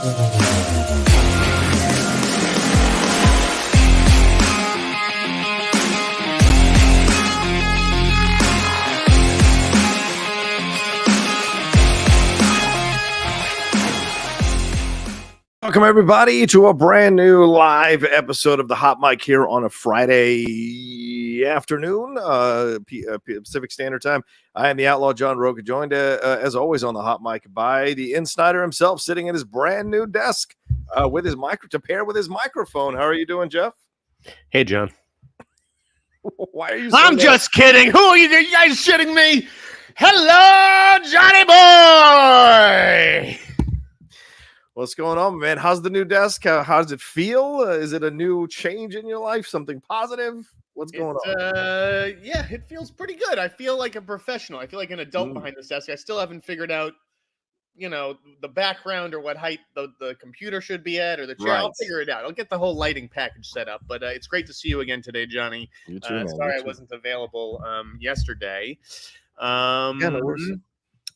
Welcome, everybody, to a brand new live episode of the Hot Mic here on a Friday afternoon, Pacific Standard Time. I am the Outlaw John Rocha, joined, as always, on the Hot Mic by the Sneider himself, sitting at his brand new desk with his to pair with his microphone. How are you doing, Jeff? Hey, John. Why are you? I'm just kidding. Who are you? Are you guys shitting me? Hello, Johnny boy. What's going on, man? How's the new desk? How does it feel? Is it a new change in your life? Something positive? What's going on? Yeah, it feels pretty good. I feel like a professional. I feel like an adult behind this desk. I still haven't figured out, the background or what height the computer should be at or the chair. Right. I'll figure it out. I'll get the whole lighting package set up. But it's great to see you again today, Johnny. You too, man. Sorry I wasn't available yesterday. Yeah, no worries.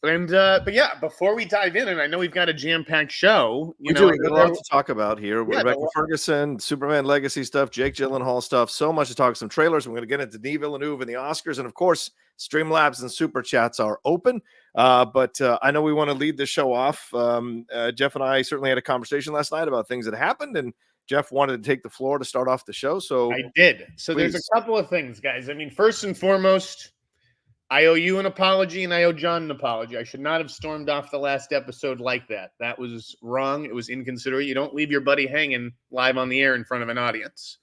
But yeah, before we dive in, and I know we've got a jam-packed show. We've got a lot to talk about here. Yeah, Rebecca Ferguson, Superman Legacy stuff, Jake Gyllenhaal stuff, so much to talk. Some trailers. We're going to get into Denis Villenueve and the Oscars, and of course, Streamlabs and Superchats are open. But I know we want to lead the show off. Jeff and I certainly had a conversation last night about things that happened, and Jeff wanted to take the floor to start off the show. So I did. So please. There's a couple of things, guys. I mean, first and foremost, I owe you an apology, and I owe John an apology. I should not have stormed off the last episode like that. That was wrong. It was inconsiderate. You don't leave your buddy hanging live on the air in front of an audience.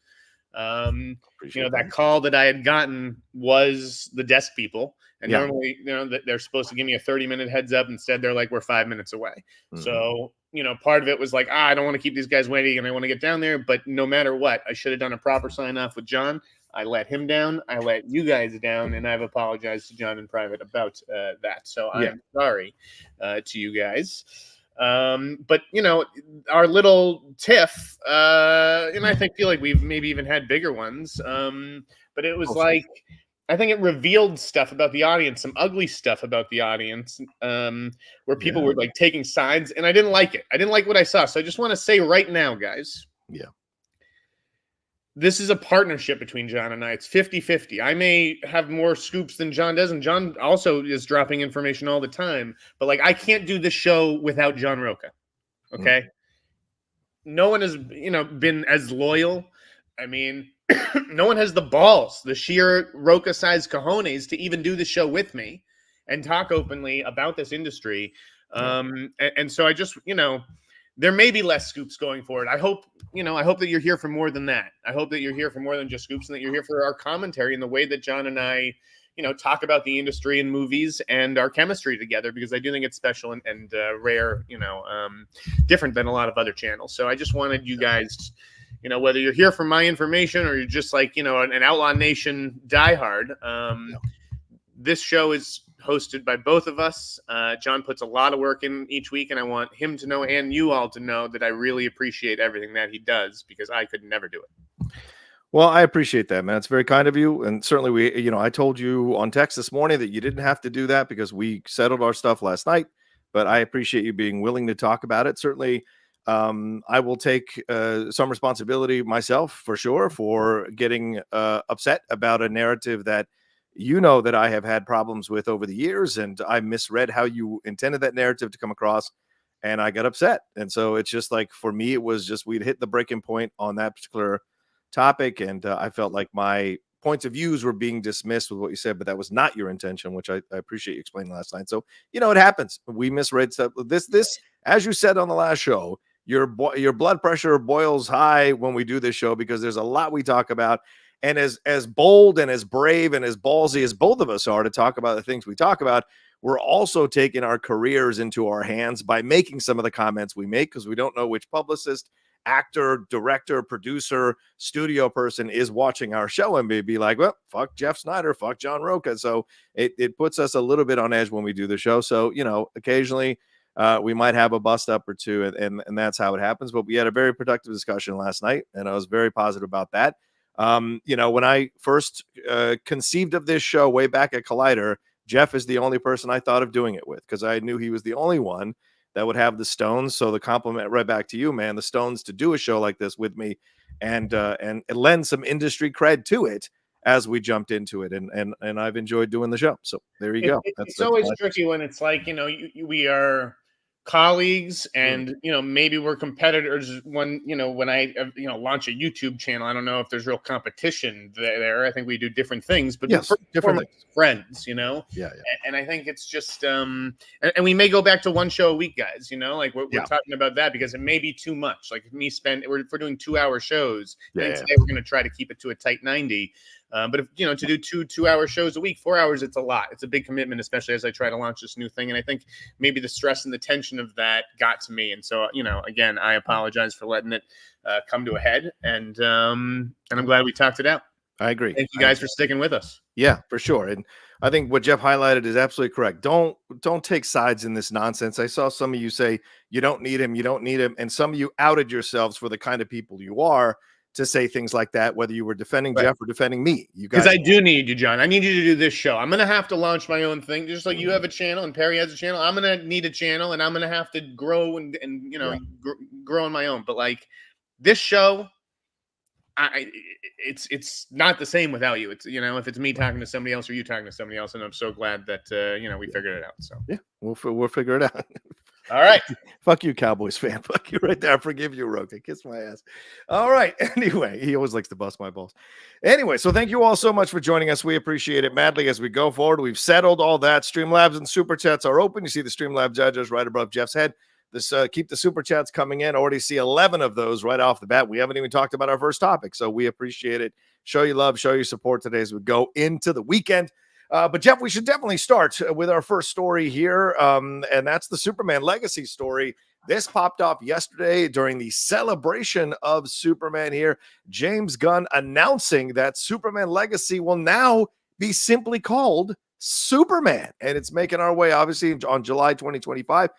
That call that I had gotten was the desk people. And normally, they're supposed to give me a 30-minute heads up. Instead, they're like, we're 5 minutes away. Mm-hmm. So, part of it was like, I don't want to keep these guys waiting, and I want to get down there. But no matter what, I should have done a proper sign-off with John. I let him down. I let you guys down, and I've apologized to John in private about that. So I'm sorry to you guys. But our little tiff, and I feel like we've maybe even had bigger ones. But it was I think it revealed stuff about the audience, some ugly stuff about the audience, where people were taking sides, and I didn't like it. I didn't like what I saw. So I just want to say right now, guys. Yeah. This is a partnership between John and I. It's 50-50. I may have more scoops than John does, and John also is dropping information all the time. But, I can't do this show without John Rocha, okay? No one has, been as loyal. I mean, no one has the balls, the sheer Rocha-sized cojones to even do the show with me and talk openly about this industry. And so I just, there may be less scoops going forward. I hope that you're here for more than that. I hope that you're here for more than just scoops, and that you're here for our commentary and the way that John and I, talk about the industry and movies and our chemistry together, because I do think it's special and rare, different than a lot of other channels. So I just wanted you guys, whether you're here for my information or you're just an Outlaw Nation diehard, this show is hosted by both of us. John puts a lot of work in each week, and I want him to know, and you all to know, that I really appreciate everything that he does, because I could never do it. Well, I appreciate that, man. It's very kind of you. And certainly I told you on text this morning that you didn't have to do that because we settled our stuff last night, but I appreciate you being willing to talk about it. Certainly, I will take some responsibility myself, for sure, for getting upset about a narrative that that I have had problems with over the years, and I misread how you intended that narrative to come across, and I got upset. And so it's just for me, it was just, we'd hit the breaking point on that particular topic, and I felt like my points of views were being dismissed with what you said, but that was not your intention, which I appreciate you explaining last night. So, it happens. We misread stuff. This, as you said on the last show, your blood pressure boils high when we do this show, because there's a lot we talk about. And as bold and as brave and as ballsy as both of us are to talk about the things we talk about, we're also taking our careers into our hands by making some of the comments we make, because we don't know which publicist, actor, director, producer, studio person is watching our show and may be like, well, fuck Jeff Sneider, fuck John Rocha. So it puts us a little bit on edge when we do the show. So, occasionally we might have a bust up or two, and that's how it happens. But we had a very productive discussion last night, and I was very positive about that. When I first conceived of this show way back at Collider, Jeff is the only person I thought of doing it with, because I knew he was the only one that would have the stones. So the compliment right back to you, man, the stones to do a show like this with me and lend some industry cred to it as we jumped into it. And I've enjoyed doing the show. So there you go. It's always tricky when it's like, we are colleagues and maybe we're competitors when I launch a YouTube channel. I don't know if there's real competition there. I think we do different things, but yes, different things. Friends, yeah. And I think it's just and we may go back to one show a week, guys, like we're talking about that because it may be too much. Like if we're doing 2-hour shows, and today we're going to try to keep it to a tight 90. But if to do 2-hour shows a week, 4 hours, it's a lot. It's a big commitment, especially as I try to launch this new thing. And I think maybe the stress and the tension of that got to me. And so, again, I apologize for letting it come to a head. And I'm glad we talked it out. I agree. Thank you guys for sticking with us. Yeah, for sure. And I think what Jeff highlighted is absolutely correct. Don't take sides in this nonsense. I saw some of you say you don't need him, and some of you outed yourselves for the kind of people you are to say things like that, whether you were defending Jeff or defending me. Because I do need you, John. I need you to do this show. I'm going to have to launch my own thing. Just like you have a channel and Perry has a channel, I'm going to need a channel and I'm going to have to grow and grow on my own. But like this show, it's not the same without you. It's, if it's me talking to somebody else or you talking to somebody else. And I'm so glad that, we figured it out. So yeah, we'll figure it out. All right. Fuck you, Cowboys fan. Fuck you right there. I forgive you, Rocha. Kiss my ass. All right. Anyway, he always likes to bust my balls. Anyway, so thank you all so much for joining us. We appreciate it madly as we go forward. We've settled all that. Streamlabs and Superchats are open. You see the Streamlabs judges right above Jeff's head. This keep the Superchats coming in. Already see 11 of those right off the bat. We haven't even talked about our first topic, so we appreciate it. Show you love, show you support today as we go into the weekend. But Jeff, we should definitely start with our first story here, and that's the Superman Legacy story. This popped off yesterday during the celebration of Superman here. James Gunn announcing that Superman Legacy will now be simply called Superman, and it's making our way, obviously, on July 2025.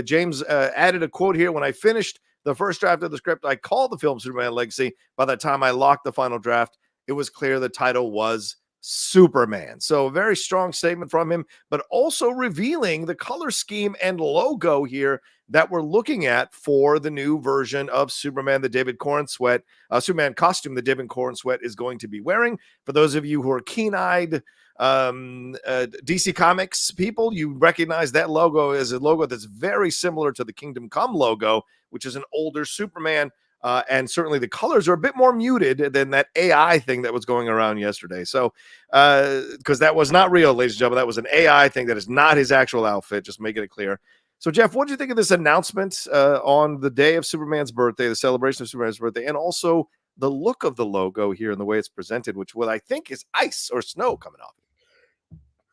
James added a quote here: "When I finished the first draft of the script, I called the film Superman Legacy. By the time I locked the final draft, it was clear the title was Superman." So a very strong statement from him, but also revealing the color scheme and logo here that we're looking at for the new version of Superman, the David Corenswet, Superman costume that David Corenswet is going to be wearing. For those of you who are keen-eyed DC Comics people, you recognize that logo as a logo that's very similar to the Kingdom Come logo, which is an older Superman. And certainly the colors are a bit more muted than that AI thing that was going around yesterday. So, because that was not real, ladies and gentlemen, that was an AI thing. That is not his actual outfit, just making it clear. So, Jeff, what do you think of this announcement on the day of Superman's birthday, the celebration of Superman's birthday, and also the look of the logo here and the way it's presented, which what I think is ice or snow coming off?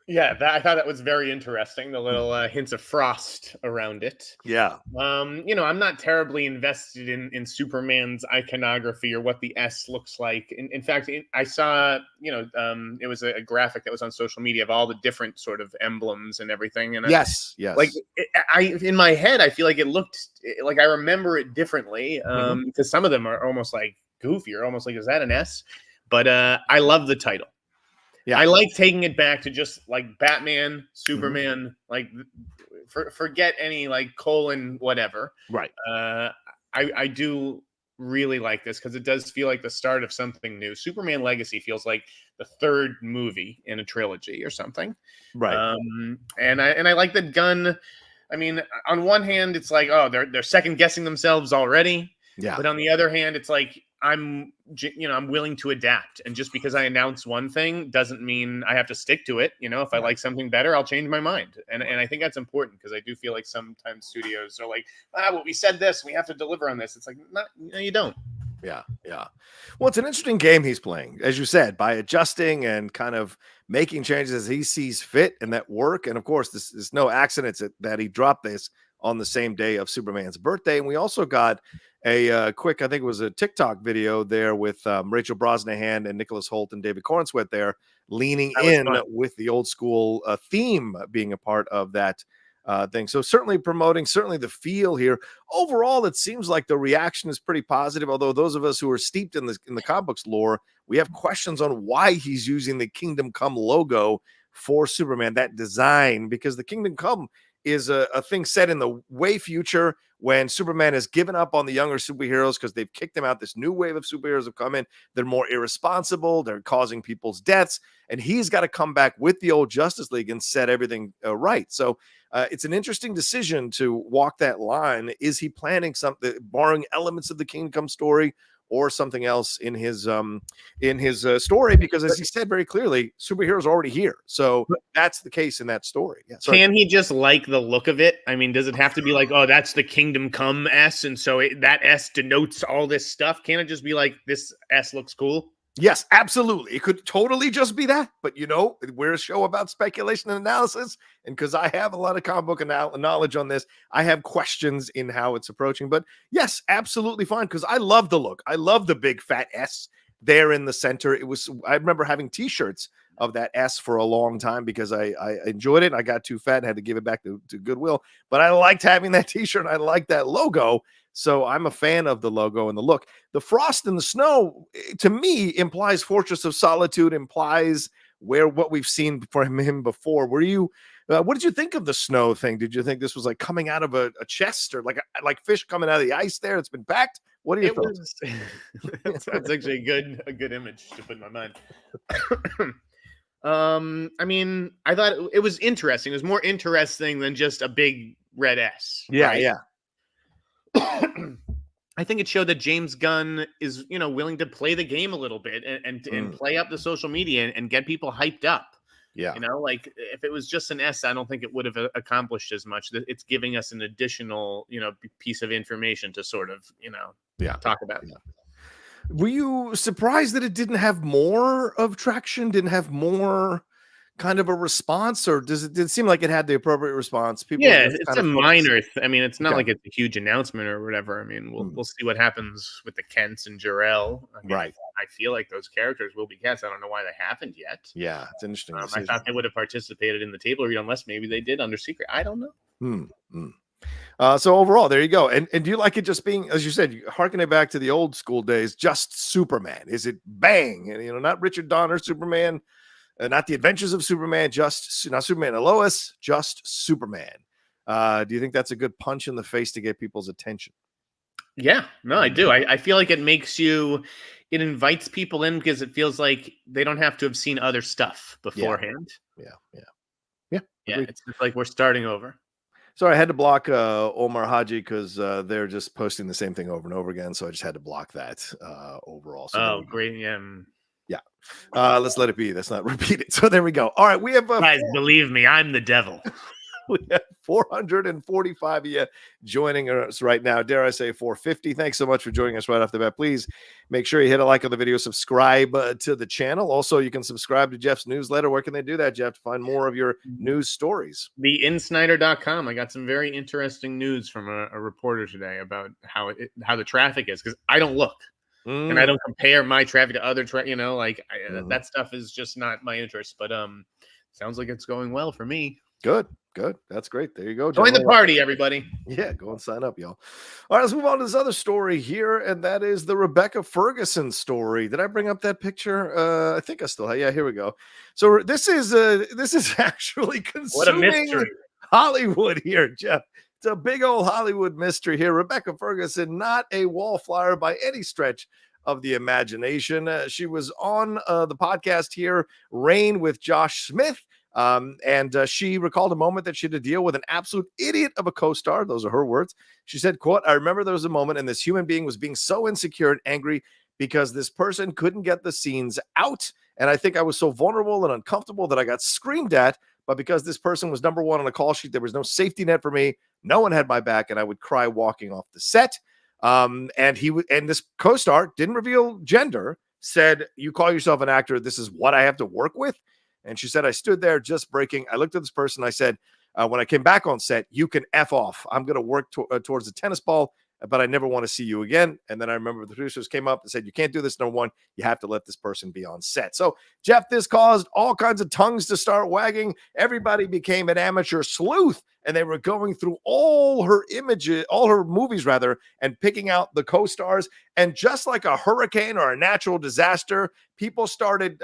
Yeah, I thought that was very interesting. The little hints of frost around it. Yeah. I'm not terribly invested in Superman's iconography or what the S looks like. In fact, I saw, it was a graphic that was on social media of all the different sort of emblems and everything. And yes. Like in my head, I feel like it looked like I remember it differently because some of them are almost like goofy or almost like, is that an S? But I love the title. Yeah, I like taking it back to just like Batman, Superman, like forget any like colon whatever. Right. I do really like this because it does feel like the start of something new. Superman Legacy feels like the third movie in a trilogy or something. Right. And I like that Gunn. I mean, on one hand, it's like, oh, they're second guessing themselves already. Yeah. But on the other hand, it's like I'm willing to adapt, and just because I announce one thing doesn't mean I have to stick to it. If I like something better, I'll change my mind, and I think that's important because I do feel like sometimes studios are like, well, we said this, we have to deliver on this. It's like, no, you don't. Yeah. Well, it's an interesting game he's playing, as you said, by adjusting and kind of making changes as he sees fit and that work. And of course, this is no accident that he dropped this on the same day of Superman's birthday. And we also got a quick, I think it was a TikTok video there with Rachel Brosnahan and Nicholas Hoult and David Corenswet there leaning in fun with the old school theme being a part of that thing. So certainly promoting, certainly the feel here. Overall, it seems like the reaction is pretty positive, although those of us who are steeped in the comic books lore, we have questions on why he's using the Kingdom Come logo for Superman, that design, because the Kingdom Come is a thing set in the way future when Superman has given up on the younger superheroes because they've kicked him out. This new wave of superheroes have come in. They're more irresponsible. They're causing people's deaths. And he's got to come back with the old Justice League and set everything right. So it's an interesting decision to walk that line. Is he planning something, borrowing elements of the Kingdom Come story, or something else in his story? Because as he said very clearly, superheroes are already here. So that's the case in that story. Yeah, can he just like the look of it? I mean, does it have to be like, oh, that's the Kingdom Come S, and so that S denotes all this stuff? Can it just be like, this S looks cool? Yes, absolutely. It could totally just be that. But, we're a show about speculation and analysis. And because I have a lot of comic book knowledge on this, I have questions in how it's approaching. But yes, absolutely fine. Because I love the look. I love the big fat S there in the center. I remember having T-shirts of that S for a long time because I enjoyed it. I got too fat and had to give it back to Goodwill. But I liked having that T-shirt. I liked that logo. So I'm a fan of the logo and the look. The frost and the snow, to me, implies Fortress of Solitude, implies what we've seen from him before. What did you think of the snow thing? Did you think this was like coming out of a chest, or like fish coming out of the ice there? It's been packed. What are your thoughts? That's actually a good image to put in my mind. I mean, I thought it was interesting. It was more interesting than just a big red S. Yeah, right? yeah. I think it showed that James Gunn is, willing to play the game a little bit and play up the social media and get people hyped up. Yeah. Like if it was just an S, I don't think it would have accomplished as much. It's giving us an additional, piece of information to sort of, talk about. Yeah. Were you surprised that it didn't have more of traction? Didn't have more kind of a response, or did it seem like it had the appropriate response? It's a minor. I mean, it's not like it's a huge announcement or whatever. I mean, we'll see what happens with the Kents and Jor-El. Right. I feel like those characters will be cast. I don't know why they haven't yet. Yeah, it's interesting. I thought they would have participated in the table read, unless maybe they did under secret. I don't know. So overall, there you go. And do you like it just being, as you said, harkening back to the old school days, just Superman? Is it bang? And not Richard Donner Superman. Not the Adventures of Superman, just not Superman and Lois, just Superman. Do you think that's a good punch in the face to get people's attention? Yeah, no, I do. I feel like it invites people in because it feels like they don't have to have seen other stuff beforehand. Yeah. It's just like we're starting over. Sorry, I had to block Omar Haji because they're just posting the same thing over and over again. So I just had to block that overall. So great. Yeah. Let's let it be. Let's not repeat it. So there we go. All right, we have guys, believe me, I'm the devil. We have 445 of you joining us right now. Dare I say 450? Thanks so much for joining us right off the bat. Please make sure you hit a like on the video, subscribe to the channel. Also, you can subscribe to Jeff's newsletter. Where can they do that, Jeff, to find more of your news stories? TheInsnyder.com. I got some very interesting news from a reporter today about how the traffic is, because I don't look. And I don't compare my traffic to other that stuff is just not my interest. But sounds like it's going well for me. Good. That's great. There you go. Join the party, everybody. Yeah, go and sign up, y'all. All right, let's move on to this other story here, and that is the Rebecca Ferguson story. Did I bring up that picture? I think I still have. Yeah, here we go. So this is actually consuming what a mystery. Hollywood here, Jeff. It's a big old Hollywood mystery here. Rebecca Ferguson, not a wallflower by any stretch of the imagination. She was on the podcast here, Rain with Josh Smith. And she recalled a moment that she had to deal with an absolute idiot of a co-star. Those are her words. She said, quote, "I remember there was a moment and this human being was being so insecure and angry because this person couldn't get the scenes out. And I think I was so vulnerable and uncomfortable that I got screamed at. But because this person was number one on the call sheet, there was no safety net for me. No one had my back, and I would cry walking off the set." And this co-star didn't reveal gender, said, "You call yourself an actor. This is what I have to work with." And she said, "I stood there just breaking. I looked at this person. I said, when I came back on set, you can F off. I'm going to work towards the tennis ball, but I never want to see you again." And then I remember the producers came up and said, "You can't do this, number one. You have to let this person be on set." So, Jeff, this caused all kinds of tongues to start wagging. Everybody became an amateur sleuth, and they were going through all her images, all her movies, rather, and picking out the co-stars. And just like a hurricane or a natural disaster, people started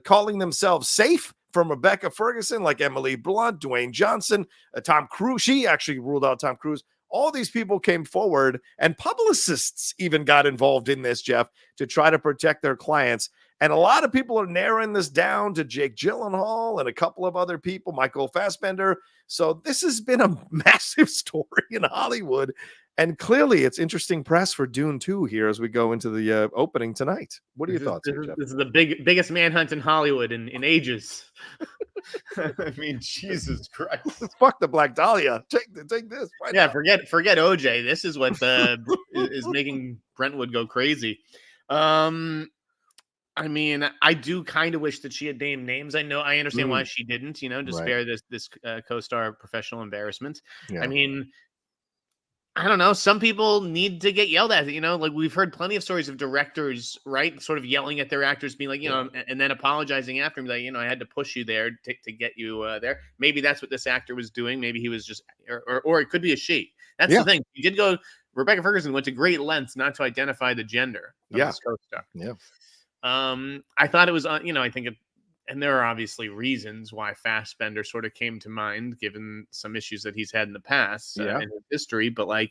calling themselves safe from Rebecca Ferguson, like Emily Blunt, Dwayne Johnson, Tom Cruise. She actually ruled out Tom Cruise. All these people came forward, and publicists even got involved in this, Jeff, to try to protect their clients. And a lot of people are narrowing this down to Jake Gyllenhaal and a couple of other people, Michael Fassbender. So this has been a massive story in Hollywood. And clearly it's interesting press for Dune 2 here as we go into the opening tonight. What are your thoughts here, Jeff? This is the biggest manhunt in Hollywood in ages. I mean, Jesus Christ. Fuck the Black Dahlia. Take this. Right now. Forget OJ. This is what is making Brentwood go crazy. I mean, I do kind of wish that she had named names. I understand why she didn't, to spare this co-star professional embarrassment. Yeah. I mean, I don't know. Some people need to get yelled at, like we've heard plenty of stories of directors, right? Sort of yelling at their actors, being like, and then apologizing after, like, I had to push you there to get you there. Maybe that's what this actor was doing. Maybe he was just, or it could be a she. That's the thing. He did go, Rebecca Ferguson went to great lengths not to identify the gender of this co-star. Yeah. I thought it was, I think, and there are obviously reasons why Fassbender sort of came to mind, given some issues that he's had in the past in his history. But I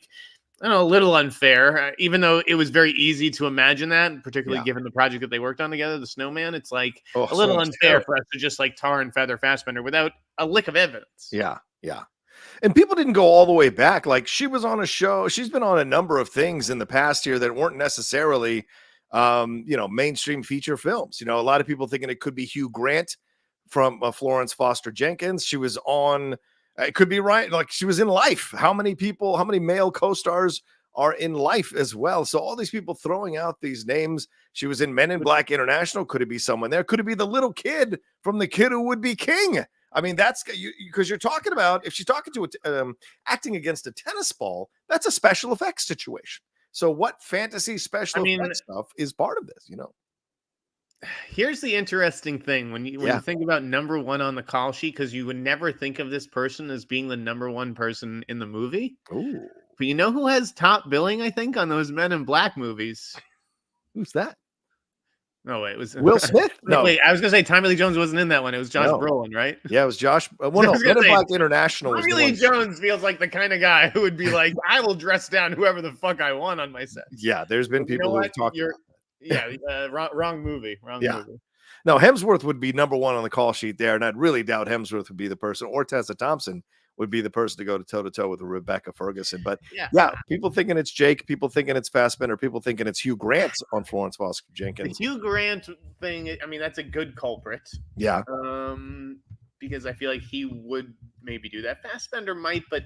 don't know, a little unfair, even though it was very easy to imagine that, particularly given the project that they worked on together, The Snowman. It's a little unfair for us to just tar and feather Fassbender without a lick of evidence. Yeah. And people didn't go all the way back. Like, she was on a show. She's been on a number of things in the past here that weren't necessarily mainstream feature films. A lot of people thinking it could be Hugh Grant from Florence Foster Jenkins. She was on, it could be right. Like, she was in Life. How many male co-stars are in Life as well? So all these people throwing out these names. She was in Men in Black International. Could it be someone there? Could it be the little kid from The Kid Who Would Be King? I mean, that's because you're talking about, if she's talking to acting against a tennis ball, that's a special effects situation. So what fantasy special effects stuff is part of this, Here's the interesting thing when you think about number one on the call sheet, because you would never think of this person as being the number one person in the movie. Ooh. But you know who has top billing, I think, on those Men in Black movies? Who's that? No, wait, it was Will Smith? No. Wait, I was going to say Tommy Lee Jones wasn't in that one. It was Josh Brolin, right? Yeah, it was Josh. Men in Black International. Tommy Lee Jones feels like the kind of guy who would be like, I will dress down whoever the fuck I want on my set. Yeah, there's been people who have talked about that. Wrong movie. Movie. No, Hemsworth would be number one on the call sheet there, and I'd really doubt Hemsworth would be the person, or Tessa Thompson would be the person to go to toe-to-toe with Rebecca Ferguson. But people thinking it's Jake, people thinking it's Fassbender, people thinking it's Hugh Grant on Florence Foster Jenkins. The Hugh Grant thing, I mean, that's a good culprit. Yeah. Because I feel like he would maybe do that. Fassbender might, but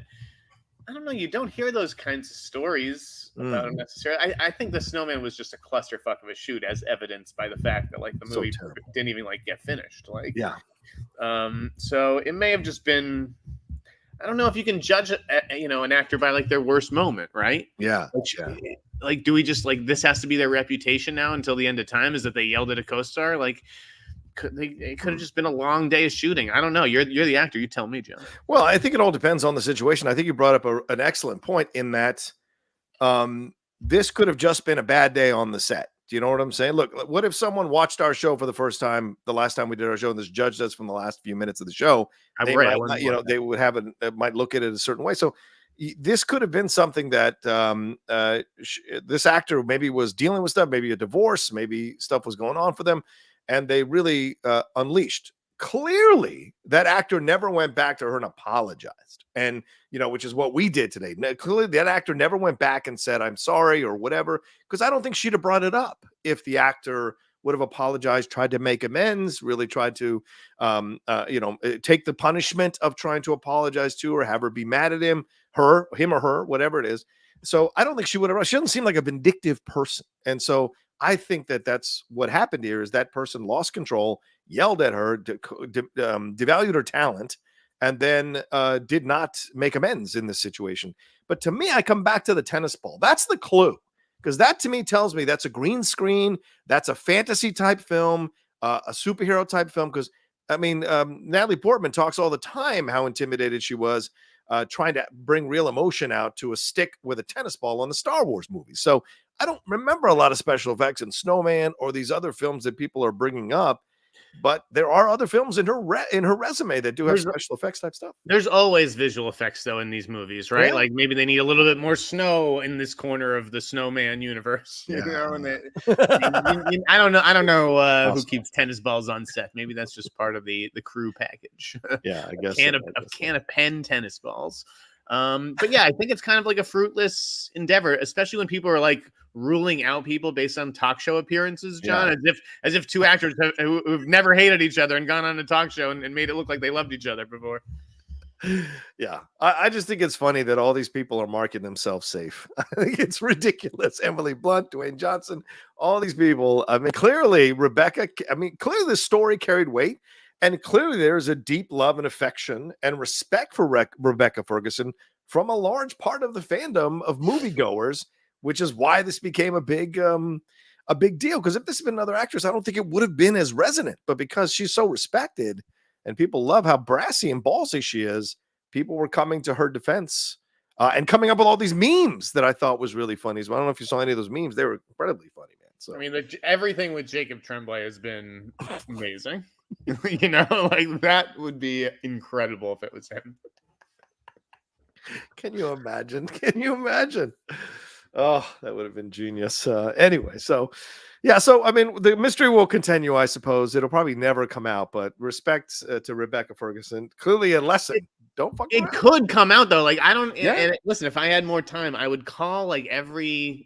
I don't know. You don't hear those kinds of stories about him necessarily. I think The Snowman was just a clusterfuck of a shoot, as evidenced by the fact that the movie didn't even get finished. So it may have just been. I don't know if you can judge, an actor by their worst moment, right? Yeah. Do we just this has to be their reputation now until the end of time? Is that they yelled at a co-star? It could have just been a long day of shooting. I don't know. You're the actor. You tell me, John. Well, I think it all depends on the situation. I think you brought up an excellent point in that this could have just been a bad day on the set. Do you know what I'm saying? Look, what if someone watched our show for the first time, the last time we did our show, and this judged us from the last few minutes of the show? They would have might look at it a certain way. So this could have been something that this actor maybe was dealing with stuff, maybe a divorce, maybe stuff was going on for them, and they really unleashed. Clearly, that actor never went back to her and apologized, and which is what we did today. Clearly, that actor never went back and said, "I'm sorry" or whatever, because I don't think she'd have brought it up if the would have apologized, tried to make amends, really tried to, take the punishment of trying to apologize to her, have her be mad at him or her, whatever it is. So I don't think she would have. She doesn't seem like a vindictive person, and so I think that's what happened here. Is that person lost control, yelled at her, devalued her talent, and then did not make amends in this situation. But to me, I come back to the tennis ball. That's the clue. Because that to me tells me that's a green screen, that's a fantasy type film, a superhero type film. Because Natalie Portman talks all the time how intimidated she was trying to bring real emotion out to a stick with a tennis ball on the Star Wars movies. So I don't remember a lot of special effects in Snowman or these other films that people are bringing up. but there are other films in her resume that do have special effects type stuff. There's always visual effects though in these movies, right? Yeah. Like maybe they need a little bit more snow in this corner of the snowman universe. Yeah. You know, and I don't know Awesome. who keeps tennis balls on set. Maybe that's just part of the crew package. Yeah, I guess a can of Penn tennis balls. But yeah, I think it's kind of like a fruitless endeavor, especially when people are like ruling out people based on talk show appearances, John, as if two actors who've never hated each other and gone on a talk show and made it look like they loved each other before. Yeah, I just think it's funny that all these people are marking themselves safe. I think it's ridiculous. Emily Blunt, Dwayne Johnson, all these people. I mean, clearly Rebecca. I mean, clearly the story carried weight, and clearly there's a deep love and affection and respect for Rebecca Ferguson from a large part of the fandom of moviegoers, which is why this became a big deal. Because if this had been another actress, I don't think it would have been as resonant. But because she's so respected and people love how brassy and ballsy she is, people were coming to her defense and coming up with all these memes that I thought was really funny. So I don't know if you saw any of those memes. They were incredibly funny, man. So I mean, everything with Jacob Tremblay has been amazing. You know, like that would be incredible if it was him. Can you imagine? Can you imagine? Oh, that would have been genius. Anyway, so yeah, so I mean, the mystery will continue, I suppose. It'll probably never come out, but respect to Rebecca Ferguson. Clearly a lesson. Don't fuck around. It could come out though. Like I don't. Yeah. And listen, if I had more time, I would call like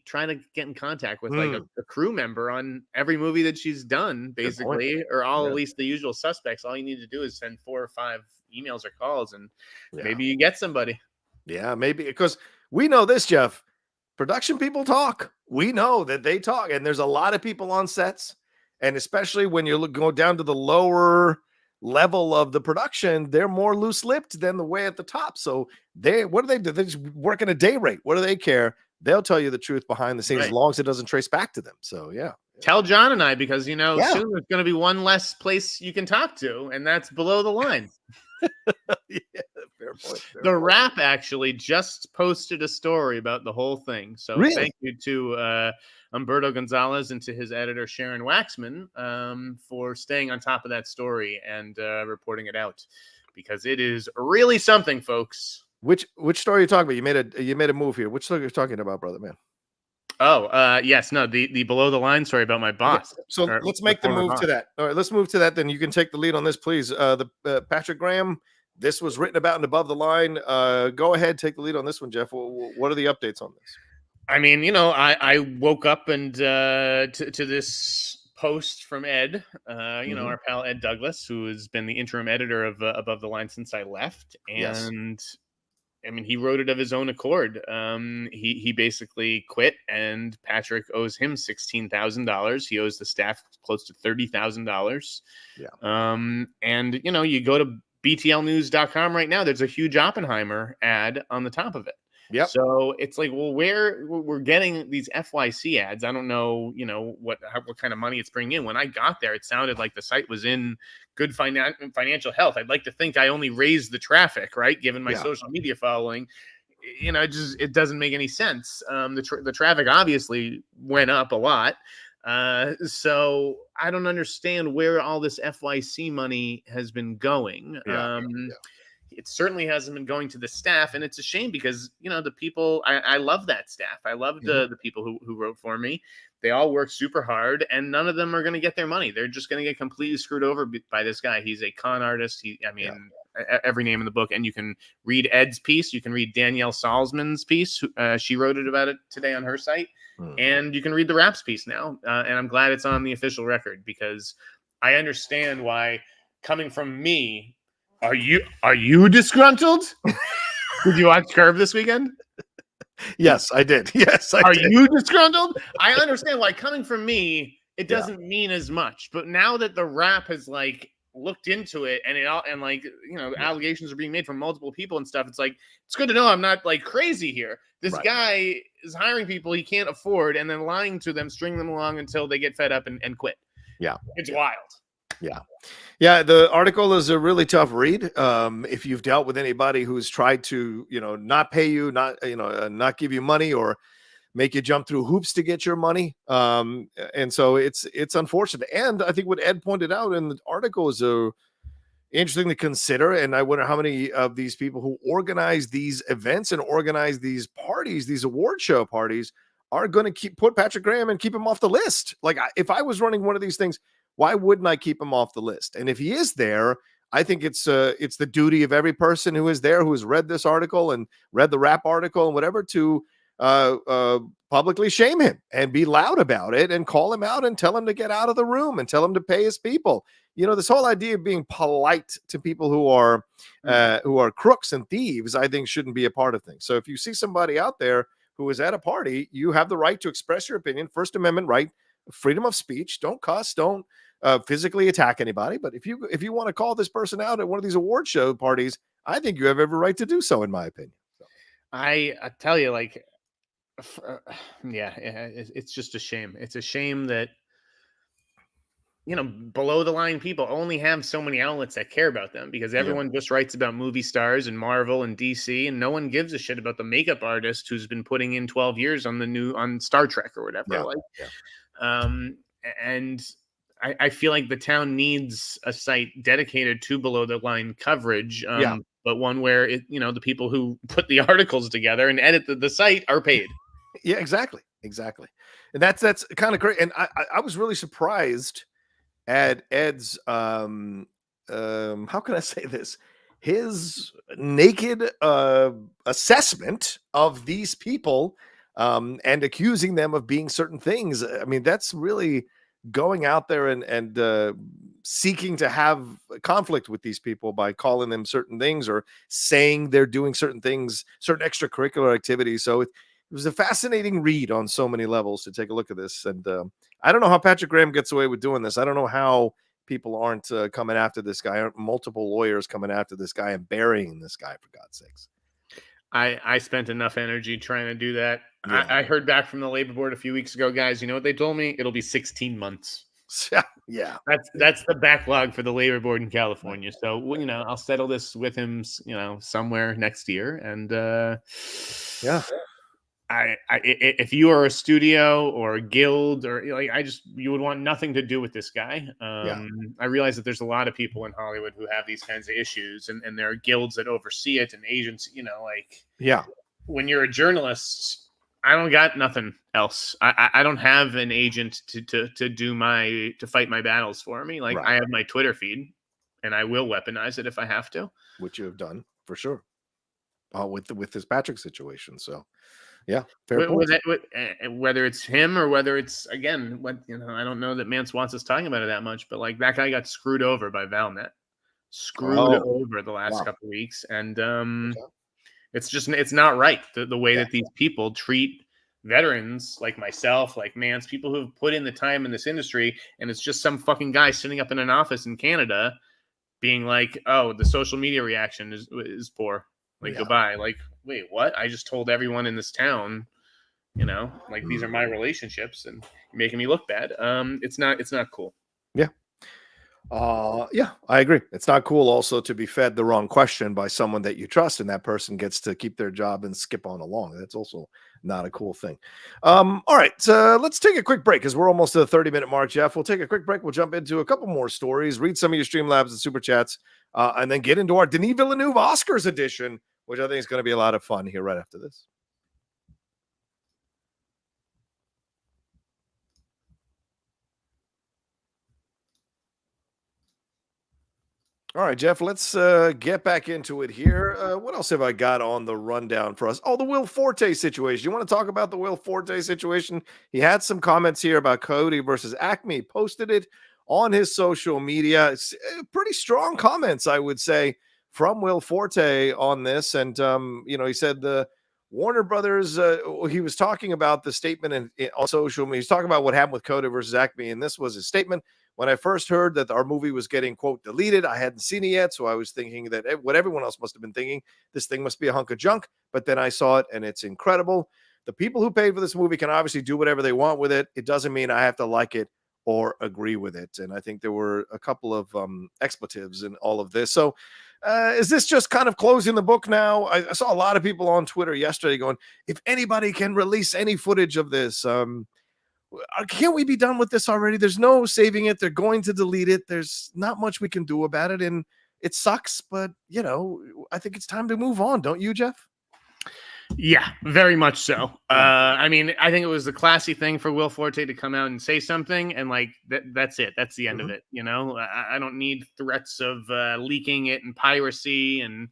try to get in contact with like a crew member on every movie that she's done, basically, or at least the usual suspects. All you need to do is send 4 or 5 emails or calls, and maybe you get somebody. Yeah, maybe, because we know this, Jeff. Production people talk. We know that they talk, and there's a lot of people on sets, and especially when you go down to the lower level of the production, they're more loose-lipped than the way at the top. So what do they do? They just work at a day rate. What do they care? They'll tell you the truth behind the scenes, as long as it doesn't trace back to them. So yeah. Tell John and I, because soon there's going to be one less place you can talk to, and that's below the line. Yeah, fair point. The Wrap actually just posted a story about the whole thing. So thank you to Humberto Gonzalez and to his editor Sharon Waxman for staying on top of that story and reporting it out, because it is really something, folks. Which story are you talking about? You made a move here. Which story are you talking about, brother man? Oh, yes. No, the below the line story about my boss. Okay. So let's make the move to that. All right, let's move to that. Then you can take the lead on this, please. The Patrick Graham, this was written about in Above the Line. Go ahead, take the lead on this one, Jeff. What are the updates on this? I mean, I woke up and to this post from Ed, our pal Ed Douglas, who has been the interim editor of Above the Line since I left. And I mean, he wrote it of his own accord. He basically quit, and Patrick owes him $16,000. He owes the staff close to $30,000. Yeah. And you go to BTLnews.com right now. There's a huge Oppenheimer ad on the top of it. Yeah. So it's like, well, we're getting these FYC ads. I don't know, what kind of money it's bringing in. When I got there, it sounded like the site was in good financial health. I'd like to think I only raised the traffic, right? Given my social media following, it doesn't make any sense. The traffic obviously went up a lot. So I don't understand where all this FYC money has been going. It certainly hasn't been going to the staff, and it's a shame because the people, I love that staff. I love the people who wrote for me. They all work super hard, and none of them are going to get their money. They're just going to get completely screwed over by this guy. He's a con artist. Every name in the book, and you can read Ed's piece. You can read Danielle Salzman's piece. She wrote about it today on her site, and you can read the Wrap's piece now. And I'm glad it's on the official record, because I understand why, coming from me. Are you disgruntled? Did you watch Curb this weekend? Yes, I did. Yes, I did. Are you disgruntled? I understand why, coming from me, it doesn't mean as much. But now that the Wrap has looked into it, and allegations are being made from multiple people and stuff, it's like, it's good to know I'm not crazy here. This guy is hiring people he can't afford and then lying to them, stringing them along until they get fed up and quit. Yeah, it's wild. Yeah. The article is a really tough read. If you've dealt with anybody who's tried to, not pay you, not give you money, or make you jump through hoops to get your money. And so it's unfortunate. And I think what Ed pointed out in the article is interesting to consider. And I wonder how many of these people who organize these events and organize these parties, these award show parties, are going to put Patrick Graham and keep him off the list. Like, if I was running one of these things, why wouldn't I keep him off the list? And if he is there, I think it's the duty of every person who is there, who has read this article and read the rap article and whatever, to publicly shame him and be loud about it and call him out and tell him to get out of the room and tell him to pay his people. This whole idea of being polite to people who are crooks and thieves, I think, shouldn't be a part of things. So if you see somebody out there who is at a party, you have the right to express your opinion. First Amendment right, freedom of speech. Don't cuss. Don't physically attack anybody. But if you want to call this person out at one of these award show parties, I think you have every right to do so, in my opinion. So. I tell you, like, it's just a shame. It's a shame that below the line people only have so many outlets that care about them, because everyone just writes about movie stars and Marvel and DC, and no one gives a shit about the makeup artist who's been putting in 12 years on Star Trek or whatever. And I feel like the town needs a site dedicated to below the line coverage. But one where the people who put the articles together and edit the site are paid. Yeah, exactly. And that's kind of great. And I was really surprised at Ed's how can I say this, his naked assessment of these people and accusing them of being certain things. I mean, that's really going out there and seeking to have conflict with these people by calling them certain things or saying they're doing certain things, certain extracurricular activities. So it was a fascinating read on so many levels to take a look at this. And I don't know how Patrick Graham gets away with doing this. I don't know how people aren't coming after this guy, aren't multiple lawyers coming after this guy and burying this guy, for God's sakes. I spent enough energy trying to do that. Yeah. I heard back from the labor board a few weeks ago, guys. You know what they told me? It'll be 16 months. Yeah. That's the backlog for the labor board in California. So, I'll settle this with him, somewhere next year. And if you are a studio or a guild or you would want nothing to do with this guy. I realize that there's a lot of people in Hollywood who have these kinds of issues, and there are guilds that oversee it and agents, when you're a journalist, I don't got nothing else. I don't have an agent to fight my battles for me. Like, I have my Twitter feed, and I will weaponize it if I have to, which you have done for sure with this Patrick situation. So yeah, fair point. Whether it's him or whether it's, again, I don't know that Mance wants us talking about it that much, but like, that guy got screwed over by Valnet, over the last couple of weeks, and it's not right the way that these people treat veterans like myself, like Mance, people who have put in the time in this industry, and it's just some fucking guy sitting up in an office in Canada being like, oh, the social media reaction is poor. Goodbye. Like, wait, what? I just told everyone in this town, these are my relationships, and you're making me look bad. It's not cool. Yeah. I agree. It's not cool also to be fed the wrong question by someone that you trust, and that person gets to keep their job and skip on along. That's also not a cool thing. All right. Let's take a quick break because we're almost at the 30-minute mark, Jeff. We'll take a quick break. We'll jump into a couple more stories, read some of your Streamlabs and Super Chats, and then get into our Denis Villenueve OScars edition, which I think is going to be a lot of fun here right after this. All right, Jeff, let's get back into it here. What else have I got on the rundown for us? Oh, the Will Forte situation. You want to talk about the Will Forte situation? He had some comments here about Coyote versus Acme, posted it on his social media. It's pretty strong comments, I would say, from Will Forte on this. And, he said the Warner Brothers, he was talking about the statement on social media. He's talking about what happened with Coyote versus Acme, and this was his statement. When I first heard that our movie was getting, quote, deleted, I hadn't seen it yet, so I was thinking that what everyone else must have been thinking, this thing must be a hunk of junk, but then I saw it, and it's incredible. The people who paid for this movie can obviously do whatever they want with it. It doesn't mean I have to like it or agree with it. And I think there were a couple of expletives in all of this. So Is this just kind of closing the book now? I saw a lot of people on Twitter yesterday going, if anybody can release any footage of this, can't we be done with this already? There's no saving it. They're going to delete it. There's not much we can do about it. And it sucks, but, I think it's time to move on. Don't you, Jeff? Yeah, very much so. I mean, I think it was the classy thing for Will Forte to come out and say something, and like that's it. That's the end of it. I don't need threats of leaking it and piracy and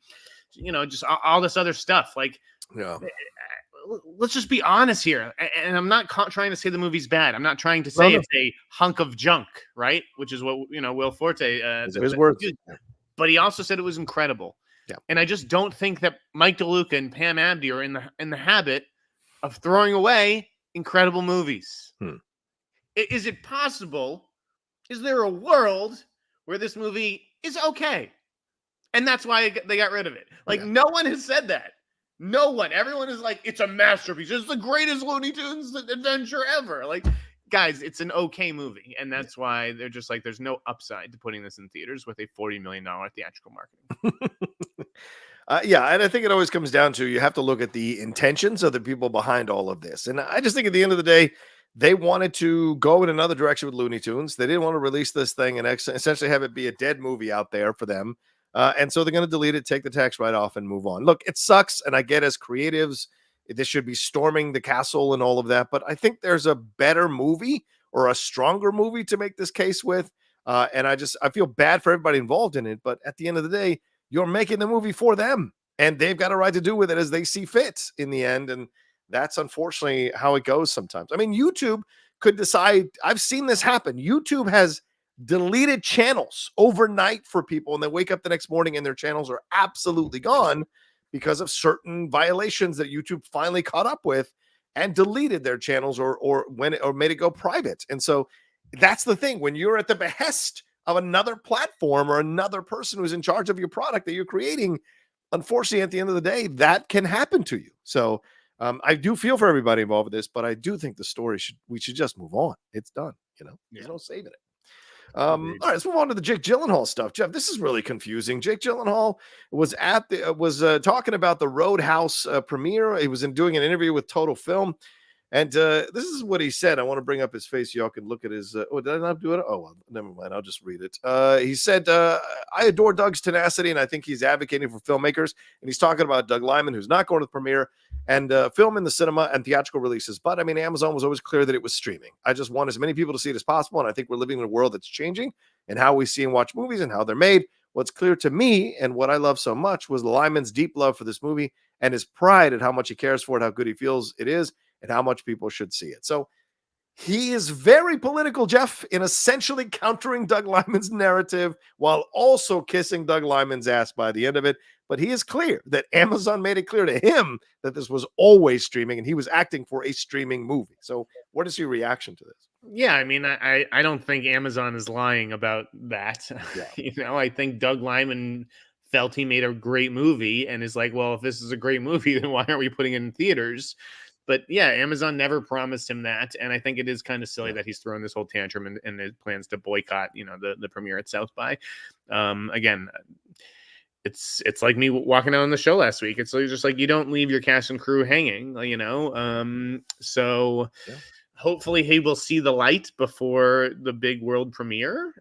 just all this other stuff. Like, let's just be honest here. And I'm not trying to say the movie's bad. I'm not trying to say it's a hunk of junk, right? Which is what Will Forte his words. But he also said it was incredible. Yeah. And I just don't think that Mike DeLuca and Pam Abdi are in the habit of throwing away incredible movies. Is it possible? Is there a world where this movie is okay? And that's why they got rid of it. Like, no one has said that. No one. Everyone is like, it's a masterpiece. It's the greatest Looney Tunes adventure ever. Like, guys, it's an okay movie. And that's why they're just like, there's no upside to putting this in theaters with a $40 million theatrical marketing. And I think it always comes down to, you have to look at the intentions of the people behind all of this. And I just think at the end of the day, they wanted to go in another direction with Looney Tunes. They didn't want to release this thing and essentially have it be a dead movie out there for them. And so they're going to delete it, take the tax write-off, and move on. Look, it sucks, and I get as creatives, this should be storming the castle and all of that, but I think there's a better movie or a stronger movie to make this case with. And I feel bad for everybody involved in it, but at the end of the day, you're making the movie for them, and they've got a right to do with it as they see fit in the end. And that's unfortunately how it goes sometimes. I mean, YouTube could decide. I've seen this happen. YouTube has deleted channels overnight for people, and they wake up the next morning and their channels are absolutely gone because of certain violations that YouTube finally caught up with and deleted their channels or made it go private. And so that's the thing. When you're at the behest of another platform or another person who's in charge of your product that you're creating, unfortunately, at the end of the day, that can happen to you. So I do feel for everybody involved with this, but I do think the story we should just move on. It's done. There's no saving it. All right, let's move on to the Jake Gyllenhaal stuff. Jeff, this is really confusing. Jake Gyllenhaal was talking about the Roadhouse premiere. He was doing an interview with Total Film, and this is what he said. I want to bring up his face. Y'all can look at his. Did I not do it? Oh, well, never mind. I'll just read it. He said, "I adore Doug's tenacity, and I think he's advocating for filmmakers." And he's talking about Doug Liman, who's not going to the premiere and film in the cinema and theatrical releases. But I mean, Amazon was always clear that it was streaming. I just want as many people to see it as possible, and I think we're living in a world that's changing and how we see and watch movies and how they're made. What's clear to me and what I love so much was Lyman's deep love for this movie and his pride at how much he cares for it, how good he feels it is, and how much people should see it. So he is very political, Jeff, in essentially countering Doug Liman's narrative while also kissing Doug Liman's ass by the end of it. But he is clear that Amazon made it clear to him that this was always streaming and he was acting for a streaming movie. So what is your reaction to this? Yeah, I mean, I don't think Amazon is lying about that. Yeah. I think Doug Liman felt he made a great movie and is like, well, if this is a great movie, then why aren't we putting it in theaters? But yeah, Amazon never promised him that. And I think it is kind of silly that he's throwing this whole tantrum and his plans to boycott, the premiere at South by. Again, it's like me walking out on the show last week. It's just like, you don't leave your cast and crew hanging, So hopefully he will see the light before the big world premiere.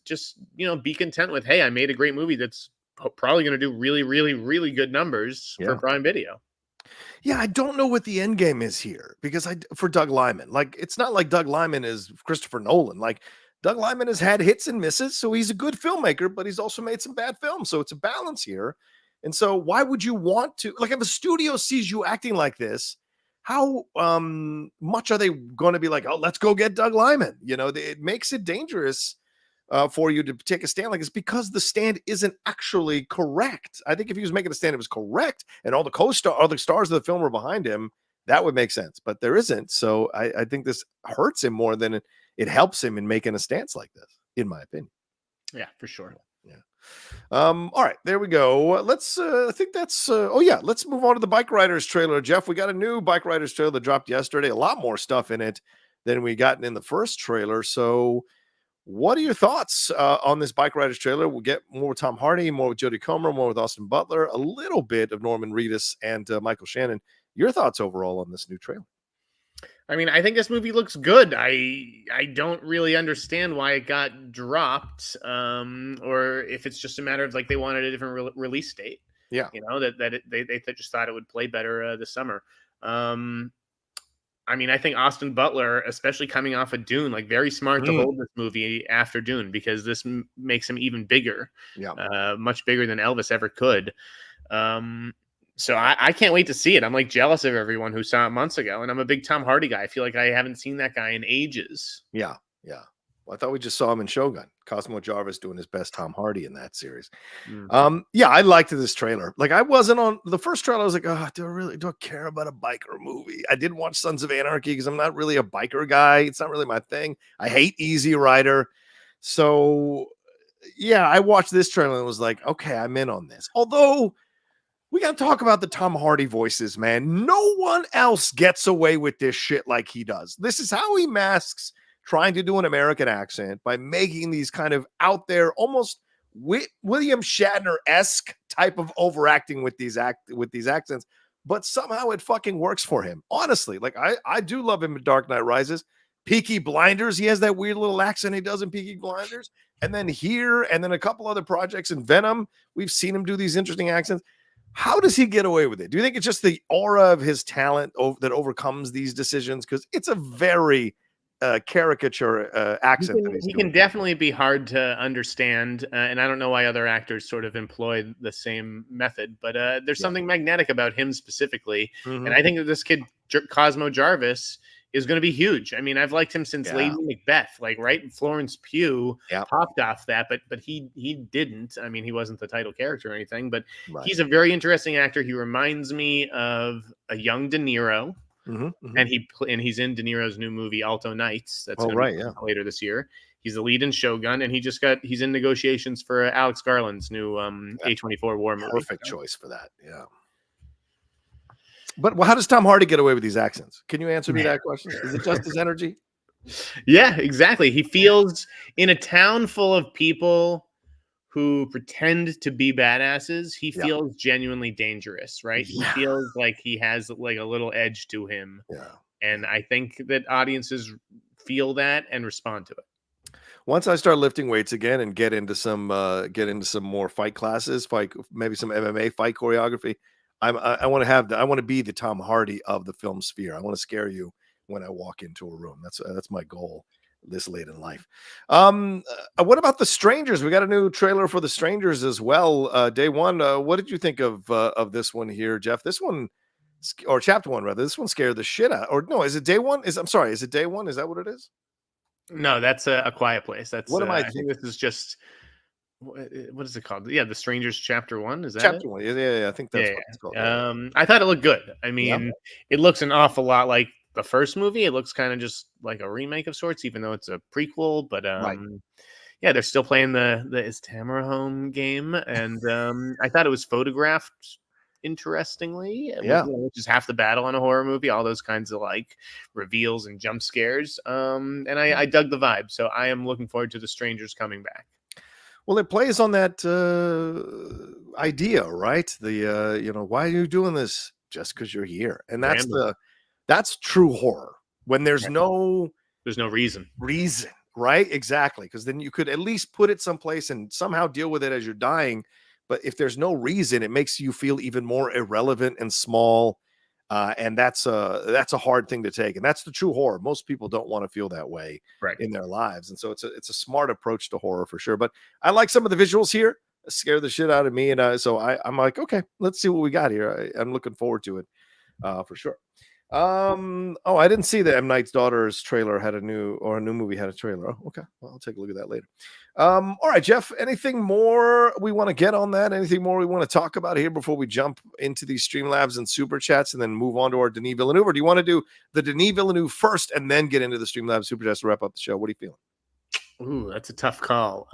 Just, be content with, hey, I made a great movie that's probably going to do really, really, really good numbers for Prime Video. Yeah, I don't know what the end game is here because for Doug Liman, like, it's not like Doug Liman is Christopher Nolan. Like, Doug Liman has had hits and misses, so he's a good filmmaker, but he's also made some bad films. So it's a balance here. And so why would you want to, like, if a studio sees you acting like this, how much are they going to be like, oh, let's go get Doug Liman? It makes it dangerous for you to take a stand like this because the stand isn't actually correct. I think if he was making a stand, it was correct, and all the stars of the film were behind him, that would make sense. But there isn't. So I think this hurts him more than it helps him in making a stance like this, in my opinion. Yeah, for sure. Yeah. All right, there we go. Let's I think that's let's move on to the Bikeriders trailer. Jeff, we got a new Bikeriders trailer that dropped yesterday. A lot more stuff in it than we gotten in the first trailer. So What are your thoughts on this Bikeriders trailer? We'll get more with Tom Hardy, more with Jodie Comer, more with Austin Butler, a little bit of Norman Reedus and Michael Shannon. Your thoughts overall on this new trailer? I mean, I think this movie looks good. I don't really understand why it got dropped, or if it's just a matter of like they wanted a different release date. Yeah, You know, they just thought it would play better this summer. I mean, I think Austin Butler, especially coming off of Dune, like very smart to hold this movie after Dune, because this makes him even bigger, much bigger than Elvis ever could. So I can't wait to see it. I'm like jealous of everyone who saw it months ago, and I'm a big Tom Hardy guy. I feel like I haven't seen that guy in ages. Yeah. Well, I thought we just saw him in Shogun. Cosmo Jarvis doing his best Tom Hardy in that series. Yeah, I liked this trailer. Like, I wasn't on the first trailer. I was like, oh, do I care about a biker movie? I didn't watch Sons of Anarchy because I'm not really a biker guy. It's not really my thing. I hate Easy Rider. So yeah, I watched this trailer and was like, okay, I'm in on this. Although we got to talk about the Tom Hardy voices, man. No one else gets away with this shit like he does. This is how he masks trying to do an American accent, by making these kind of out there, almost William Shatner-esque type of overacting with these accents, but somehow it fucking works for him. Honestly, like I do love him in Dark Knight Rises. Peaky Blinders, he has that weird little accent he does in Peaky Blinders. And then here, and then a couple other projects in Venom, we've seen him do these interesting accents. How does he get away with it? Do you think it's just the aura of his talent that overcomes these decisions? Because it's a very caricature accent. He can definitely be hard to understand, and I don't know why other actors sort of employ the same method, but there's something magnetic about him specifically, and I think that this kid Cosmo Jarvis is going to be huge. I mean, I've liked him since Lady Macbeth, like right. Florence Pugh popped off that, but he didn't. I mean, he wasn't the title character or anything, but he's a very interesting actor. He reminds me of a young De Niro. And he's in De Niro's new movie Alto Nights. That's later this year. He's the lead in Shogun, and he's in negotiations for Alex Garland's new A24 war movie. Perfect choice for that. Yeah. But how does Tom Hardy get away with these accents? Can you answer me that question? Is it just his energy? Yeah, exactly. He feels in a town full of people who pretend to be badasses, he feels genuinely dangerous, right? He feels like he has like a little edge to him. And I think that audiences feel that and respond to it. Once I start lifting weights again and get into some more fight classes, maybe some MMA fight choreography, I want to be the Tom Hardy of the film sphere. I want to scare you when I walk into a room. That's my goal this late in life. What about The Strangers? We got a new trailer for The Strangers as well. Day one. What did you think of this one here, Jeff? This one, or chapter one rather. This one scared the shit out. Or no, is it day one? I'm sorry. Is it day one? Is that what it is? No, that's a Quiet Place. That's what am I think this is just. What is it called? Yeah, The Strangers Chapter 1. Is that Chapter 1? Yeah. I think that's what it's called. I thought it looked good. I mean, it looks an awful lot like the first movie. It looks kind of just like a remake of sorts, even though it's a prequel. But yeah, they're still playing the Is Tamara Home game, and I thought it was photographed interestingly. Which is half the battle in a horror movie. All those kinds of like reveals and jump scares. And I dug the vibe, so I am looking forward to The Strangers coming back. Well, it plays on that idea, right? Why are you doing this? Just because you're here, and that's true horror. When there's no reason, right? Exactly, because then you could at least put it someplace and somehow deal with it as you're dying. But if there's no reason, it makes you feel even more irrelevant and small, and that's a hard thing to take. And that's the true horror. Most people don't want to feel that way in their lives, and so it's a smart approach to horror for sure. But I like some of the visuals here. Scare the shit out of me, and so I'm like, okay, let's see what we got here. I'm looking forward to it for sure. I didn't see that M. Night's Daughter's trailer had a new movie had a trailer. Oh, okay, well, I'll take a look at that later. All right, Jeff, anything more we want to get on that? Anything more we want to talk about here before we jump into these Streamlabs and Super Chats and then move on to our Denis Villeneuve? Or do you want to do the Denis Villeneuve first and then get into the Streamlabs Super Chats to wrap up the show? What are you feeling? Ooh, that's a tough call.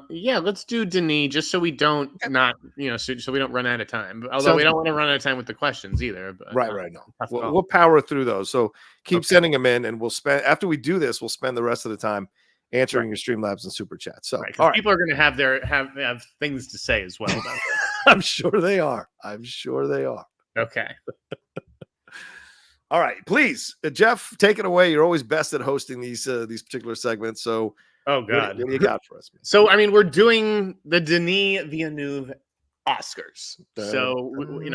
Yeah, let's do Denis just so we don't so we don't run out of time. Although we don't want to run out of time with the questions either. But, right. No, we'll power through those. So keep sending them in, and we'll spend after we do this, we'll spend the rest of the time answering your Streamlabs and Superchat. So, right, all right. people are going to have things to say as well about it. I'm sure they are. I'm sure they are. Okay. All right, please, Jeff, take it away. You're always best at hosting these particular segments. So, oh God, what do you got for us, man? So, I mean, we're doing the Denis Villeneuve Oscars. So,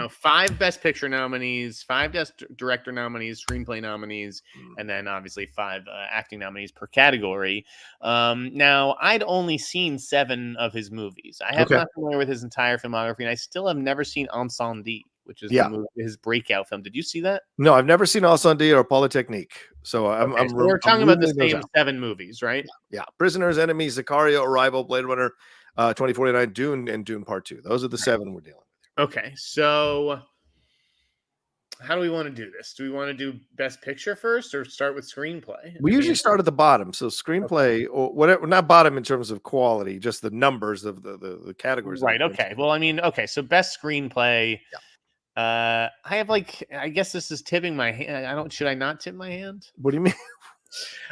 5 Best Picture nominees, 5 Best Director nominees, Screenplay nominees, and then obviously 5 acting nominees per category. Now, I'd only seen 7 of his movies. I have not familiar with his entire filmography, and I still have never seen Incendie, which is his breakout film. Did you see that? No, I've never seen Incendie or Polytechnique. So so we're talking about the same 7 movies, right? Yeah. Prisoners, Enemies, Sicario, Arrival, Blade Runner, 2049, Dune, and Dune Part 2. Those are the 7 we're dealing with. Okay, so how do we want to do this? Do we want to do Best Picture first or start with Screenplay? We usually start at the bottom. So Screenplay or whatever, not bottom in terms of quality, just the numbers of the categories. Right. Okay. Well, I mean, so Best Screenplay. Yeah. I have I guess this is tipping my hand. Should I not tip my hand? What do you mean?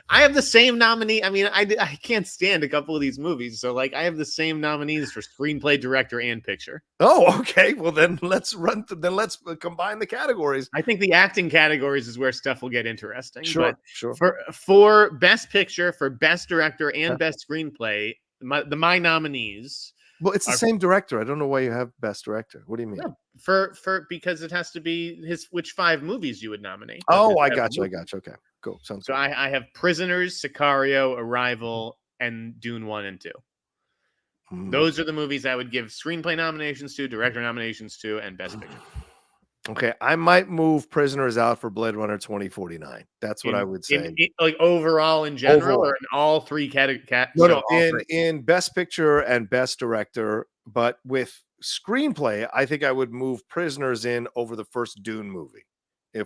I have the same nominee. I mean, I can't stand a couple of these movies. So I have the same nominees for screenplay, director, and picture. Oh, okay. Well, then let's let's combine the categories. I think the acting categories is where stuff will get interesting. Sure. For Best Picture, for Best Director, and Best Screenplay, my nominees. Well, it's the same director. I don't know why you have Best Director. What do you mean? No, because it has to be which 5 movies you would nominate. Oh, I got you. Okay, cool. Sounds so good. I have Prisoners, Sicario, Arrival, and Dune 1 and 2. Those are the movies I would give screenplay nominations to, director nominations to, and Best Picture. Okay, I might move Prisoners out for Blade Runner 2049. That's what I would say. Overall in general, or in all 3 categories? No, in Best Picture and Best Director, but with screenplay, I think I would move Prisoners in over the first Dune movie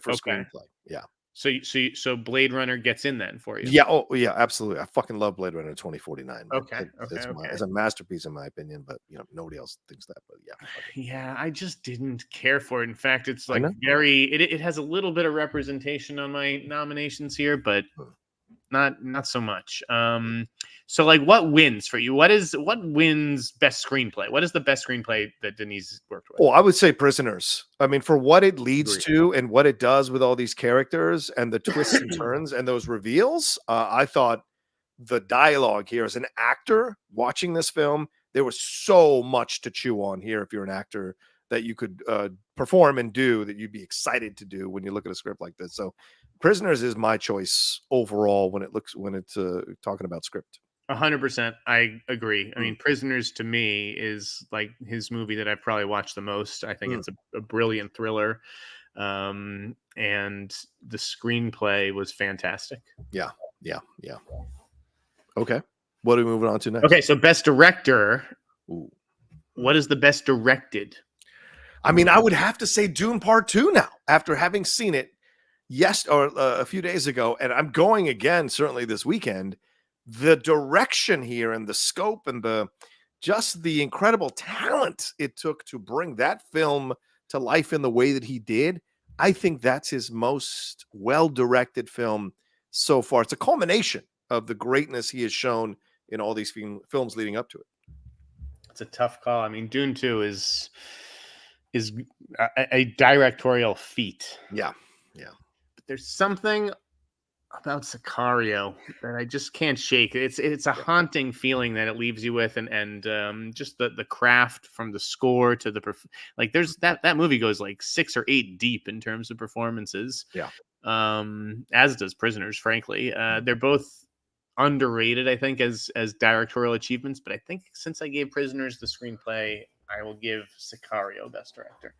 for screenplay. Yeah. So Blade Runner gets in then for you? Yeah. Oh, yeah. Absolutely. I fucking love Blade Runner 2049. Okay. It's a masterpiece in my opinion, but nobody else thinks that. But yeah. Yeah, I just didn't care for it. In fact, it's it has a little bit of representation on my nominations here, but not so much. So what wins for you? What wins Best Screenplay? What is the best screenplay that Denis worked with? Well, I would say Prisoners. I mean, for what it leads to and what it does with all these characters and the twists and turns and those reveals, I thought the dialogue here as an actor watching this film, there was so much to chew on here if you're an actor that you could perform and do that you'd be excited to do when you look at a script like this. So Prisoners is my choice overall when it's talking about script. 100%. I agree. I mean, Prisoners to me is his movie that I've probably watched the most. I think it's a brilliant thriller. And the screenplay was fantastic. Yeah. Okay. What are we moving on to next? Okay. So Best Director. Ooh. What is the best directed? I mean, I would have to say Dune Part 2 now after having seen it a few days ago. And I'm going again, certainly this weekend. The direction here and the scope and the incredible talent it took to bring that film to life in the way that he did. I think that's his most well-directed film so far. It's a culmination of the greatness he has shown in all these films leading up to it. It's a tough call. I mean, Dune 2 is a directorial feat. Yeah. But there's something about Sicario that I just can't shake. It's a haunting feeling that it leaves you with, and just the craft from the score to there's that movie goes 6 or 8 deep in terms of performances. Yeah. As does Prisoners, frankly. They're both underrated, I think, as directorial achievements, but I think since I gave Prisoners the screenplay, I will give Sicario Best Director.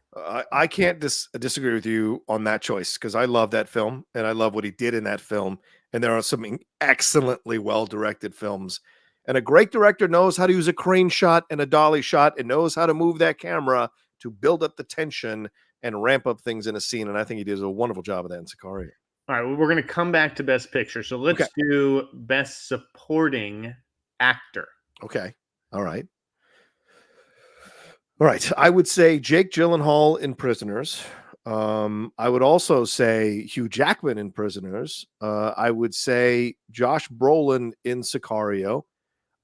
I can't disagree with you on that choice because I love that film and I love what he did in that film. And there are some excellently well-directed films. And a great director knows how to use a crane shot and a dolly shot and knows how to move that camera to build up the tension and ramp up things in a scene. And I think he did a wonderful job of that in Sicario. All right, well, we're going to come back to Best Picture. So let's do Best Supporting Actor. Okay. All right. I would say Jake Gyllenhaal in Prisoners. I would also say Hugh Jackman in Prisoners. I would say Josh Brolin in Sicario.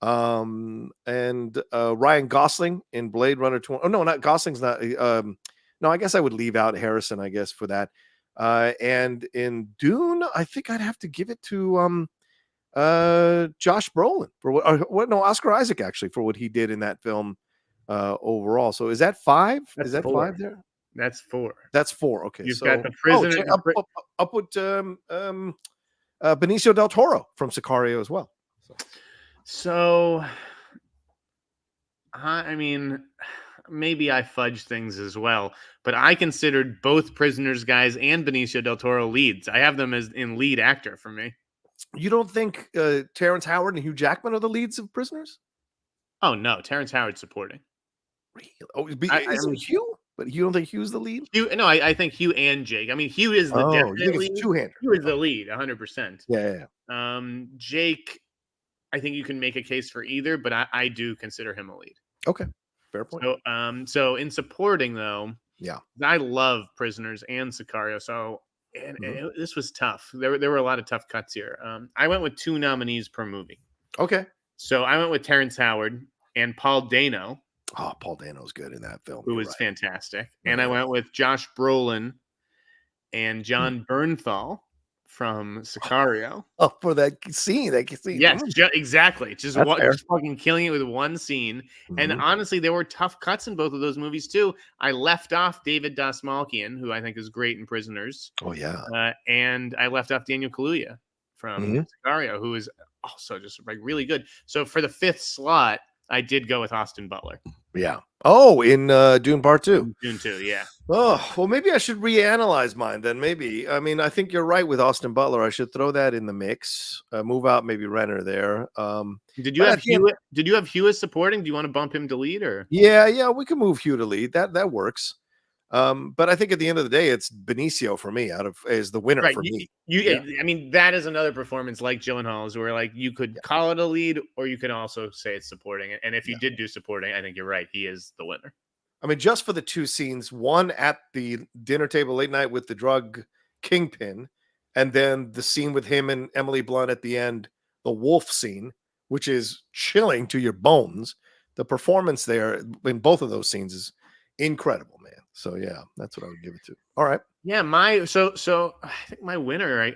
And Ryan Gosling in Blade Runner 20. Oh, no, not Gosling's not. No, I guess I would leave out Harrison, I guess, for that. And in Dune, I think I'd have to give it to Josh Brolin for what? No, Oscar Isaac actually for what he did in that film overall. So is that 5? That's is that 4. 5 there? That's 4. That's 4. Okay, You've so got the prisoner. up with Benicio del Toro from Sicario as well. So, I mean, maybe I fudged things as well, but I considered both Prisoners guys and Benicio del Toro leads. I have them as in lead actor for me. You don't think Terrence Howard and Hugh Jackman are the leads of Prisoners? Oh no, Terrence Howard's supporting. Really? Oh, isn't Hugh? But you don't think Hugh's the lead? Hugh, no, I think Hugh and Jake. I mean, Hugh is the definite lead. Two-hander. Hugh is the lead, 100%. Yeah. Jake, I think you can make a case for either, but I do consider him a lead. Okay, fair point. So in supporting though, yeah, I love Prisoners and Sicario. So this was tough. There were a lot of tough cuts here. I went with 2 nominees per movie. Okay. So I went with Terrence Howard and Paul Dano. Oh, Paul Dano's good in that film. Who was fantastic. And I went with Josh Brolin and John Bernthal from Sicario. Oh, for that scene. Yes, exactly. Just fucking killing it with one scene. And honestly, there were tough cuts in both of those movies too. I left off David Dastmalchian, who I think is great in Prisoners. Oh, yeah. And I left off Daniel Kaluuya from Sicario, who is also just like really good. So for the 5th slot, I did go with Austin Butler. Yeah. Oh, in Dune Part 2. Dune 2, yeah. Oh, well, maybe I should reanalyze mine then. Maybe. I mean, I think you're right with Austin Butler. I should throw that in the mix. Move out maybe Renner there. Did you have Hugh? Did you have Hugh as supporting? Do you want to bump him to lead or? Yeah, we can move Hugh to lead. That works. But I think at the end of the day, it's Benicio for me is the winner for me. I mean, that is another performance like Gyllenhaal's where like you could call it a lead or you could also say it's supporting. And if you did do supporting, I think you're right. He is the winner. I mean, just for the 2 scenes, one at the dinner table late night with the drug kingpin, and then the scene with him and Emily Blunt at the end, the wolf scene, which is chilling to your bones. The performance there in both of those scenes is incredible, man. So yeah, that's what I would give it to. All right. Yeah, so I think my winner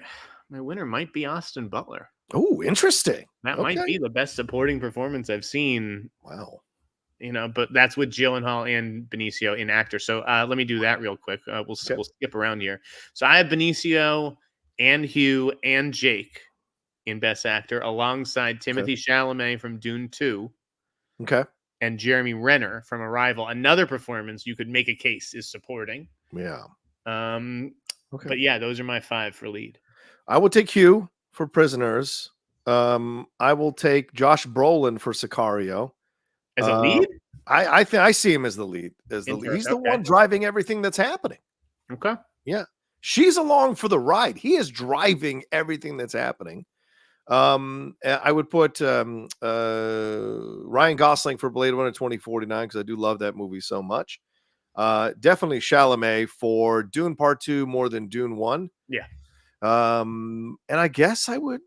might be Austin Butler. Oh, interesting. That might be the best supporting performance I've seen. Wow. But that's with Gyllenhaal and Benicio in actor. So let me do that real quick. We'll skip around here. So I have Benicio and Hugh and Jake in Best Actor alongside Timothée Chalamet from Dune 2. Okay. And Jeremy Renner from Arrival. Another performance you could make a case is supporting. Yeah. But yeah, those are my 5 for lead. I will take Hugh for Prisoners. I will take Josh Brolin for Sicario. As a lead? I think I see him as the lead. He's the one driving everything that's happening. Okay. Yeah. She's along for the ride. He is driving everything that's happening. I would put Ryan Gosling for Blade Runner 2049 because I do love that movie so much. Definitely Chalamet for Dune Part 2 more than Dune 1. Yeah. And I guess I would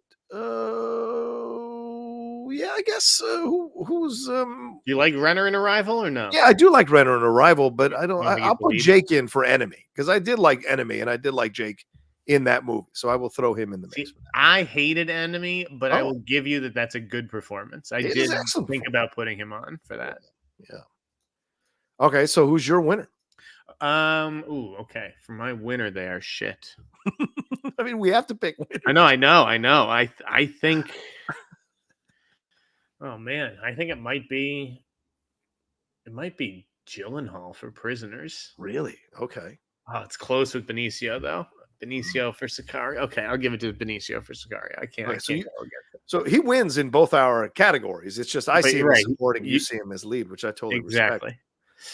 I guess who's do you like Renner in Arrival or no? Yeah, I do like Renner in Arrival, but I'll put Jake in for Enemy because I did like Enemy and I did like Jake in that movie, so I will throw him in the mix. I hated Enemy, but I will give you that's a good performance. I did think about putting him on for that. Yeah. Okay, so who's your winner? Okay. For my winner there, shit. I mean, we have to pick winners. I know. I think oh man, I think it might be Gyllenhaal for Prisoners. Really? Okay. Oh, it's close with Benicio though. Benicio for Sicario. Okay, I'll give it to Benicio for Sicario. I can't. So he wins in both our categories. It's just I see him as supporting, you see him as lead, which I totally respect.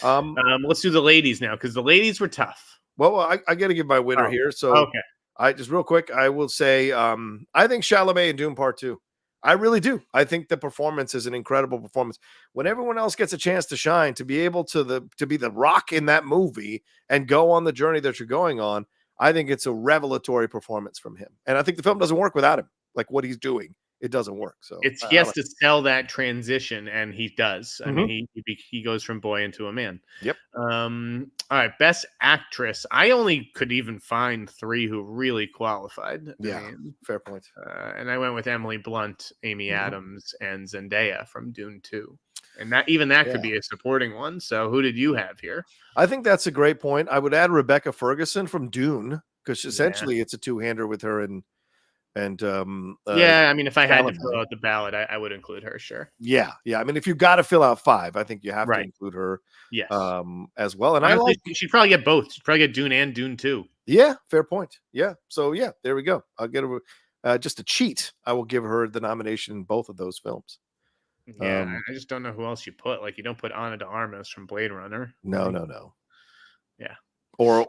Let's do the ladies now because the ladies were tough. Well, I got to give my winner here. So I just real quick, I will say I think Chalamet in Dune Part 2. I really do. I think the performance is an incredible performance. When everyone else gets a chance to shine, to be able to be the Rock in that movie and go on the journey that you're going on, I think it's a revelatory performance from him. And I think the film doesn't work without him. Like what he's doing, it doesn't work. So He has to sell that transition, and he does. I Mhm. mean, he goes from boy into a man. Yep. All right, best actress. I only could even find 3 who really qualified. Yeah, fair point. And I went with Emily Blunt, Amy Mhm. Adams, and Zendaya from Dune 2. And that could be a supporting one. So who did you have here? I think that's a great point. I would add Rebecca Ferguson from Dune because essentially it's a two-hander with her and yeah, I mean, if I had to Chalamet. fill out the ballot, I would include her, sure. Yeah. I mean, if you got to fill out 5, I think you have to Right. include her Yes. as well. And Honestly, she'd probably get both. She'd probably get Dune and Dune 2. Yeah, fair point. Yeah. So yeah, there we go. I'll get her just a cheat. I will give her the nomination in both of those films. Yeah, I just don't know who else you put. Like, you don't put Ana de Armas from Blade Runner. No. Yeah. Or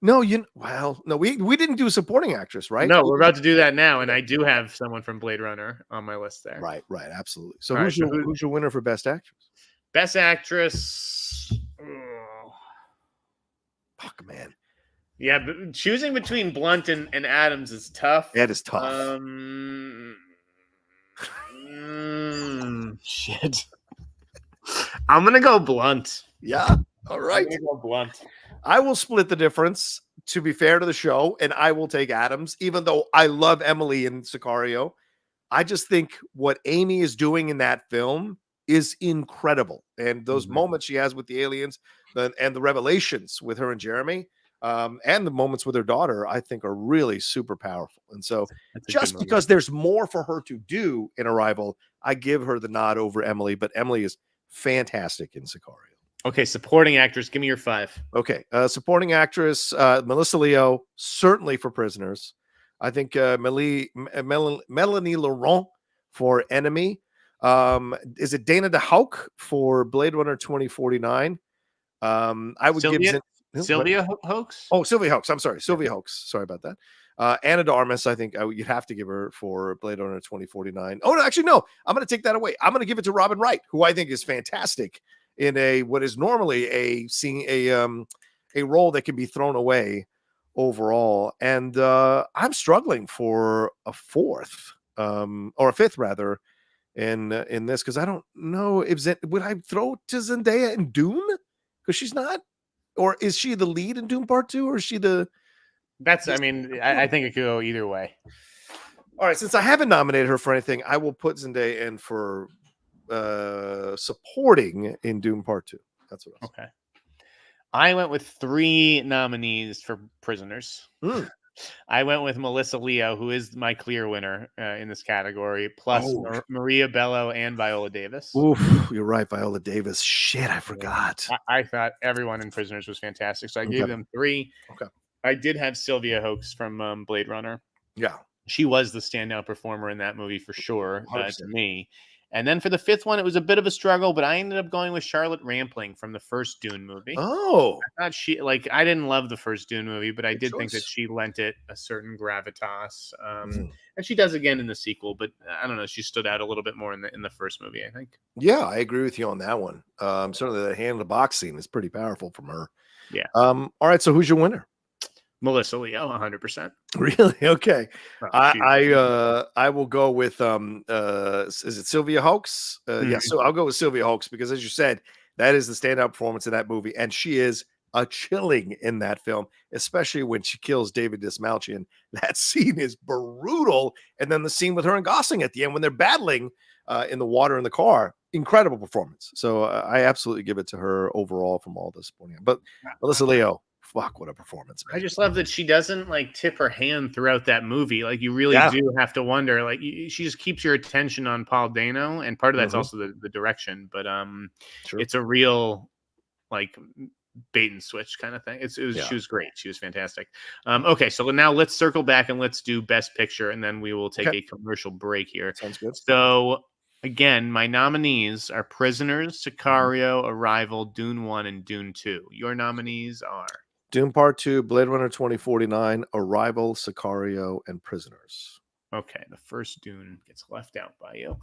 no, we didn't do supporting actress, right? No, we're about to do that now, and I do have someone from Blade Runner on my list there. Right, absolutely. So All who's your winner for best actress? Best actress. Oh. Fuck, man. Yeah, but choosing between Blunt and Adams is tough. That is tough. Shit. I'm gonna go Blunt. Yeah. All right. I'm gonna go Blunt. I will split the difference, to be fair to the show, and I will take Adams, even though I love Emily in Sicario. I just think what Amy is doing in that film is incredible. And those moments she has with the aliens and the revelations with her and Jeremy, and the moments with her daughter, I think are really super powerful. And so just because there's more for her to do in Arrival, I give her the nod over Emily, but Emily is fantastic in Sicario. Okay, supporting actress. Give me your 5. Okay, supporting actress, Melissa Leo, certainly for Prisoners. I think Melanie Laurent for Enemy. Is it Dana DeHauk for Blade Runner 2049? I would give Sylvia Hoeks. Oh, Sylvia Hoeks. I'm sorry, Sylvia Hoeks. Sorry about that. Ana de Armas, I think you'd have to give her for Blade Runner 2049. Oh no, actually no. I'm going to take that away. I'm going to give it to Robin Wright, who I think is fantastic in what is normally a role that can be thrown away overall. And I'm struggling for a 4th or a 5th rather in this, because I don't know if would I throw to Zendaya in Dune, because she's not, or is she the lead in Dune Part 2, or is she the? I mean, I think it could go either way. All right, since I haven't nominated her for anything, I will put Zendaya in for supporting in Dune Part 2. That's what. Okay. I went with 3 nominees for Prisoners. I went with Melissa Leo, who is my clear winner in this category, plus Maria Bello and Viola Davis. Oof, you're right, Viola Davis. Shit, I forgot. I thought everyone in Prisoners was fantastic, so I gave them 3. Okay. I did have Sylvia Hoeks from Blade Runner. Yeah. She was the standout performer in that movie for sure, to me. And then for the 5th one, it was a bit of a struggle, but I ended up going with Charlotte Rampling from the first Dune movie. Oh, I thought I didn't love the first Dune movie, but I did think that she lent it a certain gravitas. And she does again in the sequel, but I don't know. She stood out a little bit more in the first movie, I think. Yeah, I agree with you on that one. Certainly the hand in the box scene is pretty powerful from her. Yeah. All right, so who's your winner? Melissa Leo, 100%. Really? Okay. I will go with is it Sylvia Hoeks? Yeah, so I'll go with Sylvia Hoeks, because as you said, that is the standout performance in that movie, and she is a chilling in that film, especially when she kills David Dismalchian. That scene is brutal, and then the scene with her and Gosling at the end when they're battling in the water in the car, incredible performance. So I absolutely give it to her overall from all the supporting. But Melissa Leo, fuck, what a performance, man. I just love that she doesn't tip her hand throughout that movie. You really do have to wonder. She just keeps your attention on Paul Dano, and part of that's also the direction. But it's a real bait and switch kind of thing. She was great. She was fantastic. Okay, so now let's circle back and let's do Best Picture, and then we will take a commercial break here. Sounds good. So again, my nominees are Prisoners, Sicario, Arrival, Dune 1, and Dune 2. Your nominees are Dune Part 2, Blade Runner 2049, Arrival, Sicario, and Prisoners. Okay, the first Dune gets left out by you.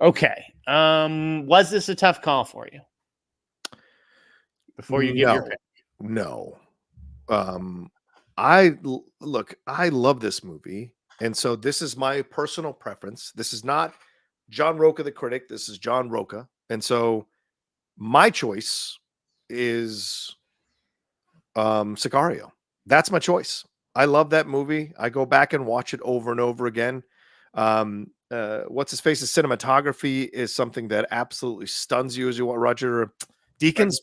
Okay. Was this a tough call for you? Before you give your pick. No. Look, I love this movie, and so this is my personal preference. This is not John Roca the critic. This is John Roca, and so my choice is Sicario. That's my choice. I love that movie. I go back and watch it over and over again. What's his face's cinematography is something that absolutely stuns you as you watch. Roger Deakins,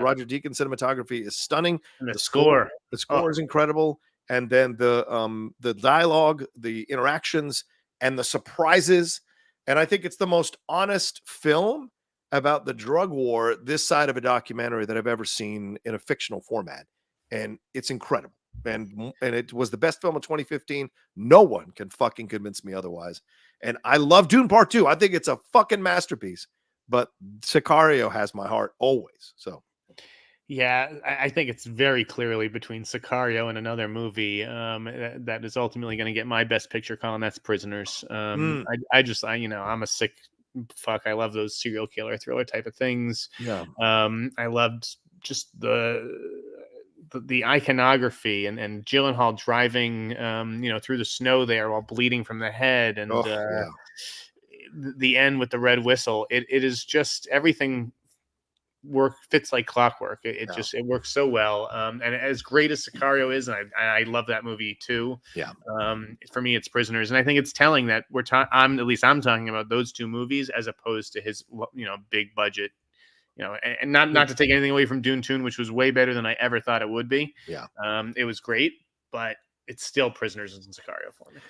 Roger Deakins cinematography is stunning. And the score is incredible, and then the dialogue, the interactions, and the surprises. And I think it's the most honest film about the drug war this side of a documentary that I've ever seen in a fictional format, and it's incredible. And it was the best film of 2015. No one can fucking convince me otherwise. And I love Dune Part 2. I think it's a fucking masterpiece. But Sicario has my heart always. So, yeah, I think it's very clearly between Sicario and another movie that is ultimately going to get my best picture call, and that's Prisoners. I'm a sick fuck. I love those serial killer thriller type of things. Yeah. I loved just the iconography and Gyllenhaal driving, through the snow there while bleeding from the head, and the end with the red whistle. It is just everything fits like clockwork. It works so well. And as great as Sicario is, and I love that movie too. Yeah. For me, it's Prisoners, and I think it's telling that I'm talking about those two movies as opposed to his big budget. And not to take anything away from Dune 2, which was way better than I ever thought it would be. Yeah. It was great, but it's still Prisoners and Sicario for me.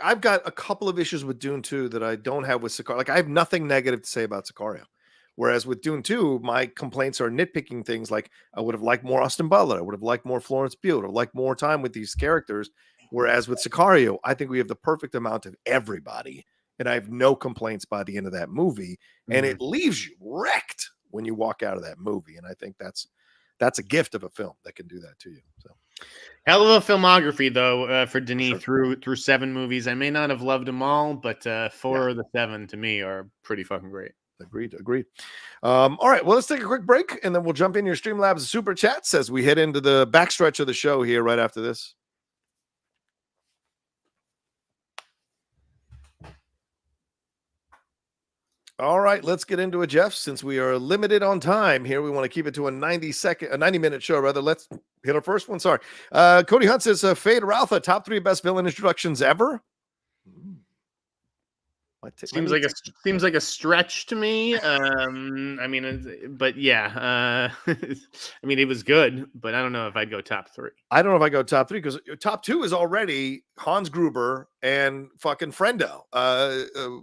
I've got a couple of issues with Dune 2 that I don't have with Sicario. Like, I have nothing negative to say about Sicario. Whereas with Dune 2, my complaints are nitpicking things like I would have liked more Austin Butler. I would have liked more Florence Pugh. I would have liked more time with these characters. Whereas with Sicario, I think we have the perfect amount of everybody. And I have no complaints by the end of that movie. And it leaves you wrecked when you walk out of that movie. And I think that's a gift of a film that can do that to you. So, hell of a filmography, though, for Denis through 7 movies. I may not have loved them all, but 4 of the 7 to me are pretty fucking great. Agreed. All right, well, let's take a quick break, and then we'll jump in your Streamlabs and Super Chats as we head into the backstretch of the show here right after this. All right, let's get into it, Jeff. Since we are limited on time here, we want to keep it to a 90-minute show, rather. Let's hit our first one. Sorry. Cody Hunt says, Fade or Alpha, top 3 best villain introductions ever. Seems like a stretch to me. But yeah, it was good, but I don't know if I'd go top 3. I don't know if I go top 3 because top 2 is already Hans Gruber and fucking Frendo.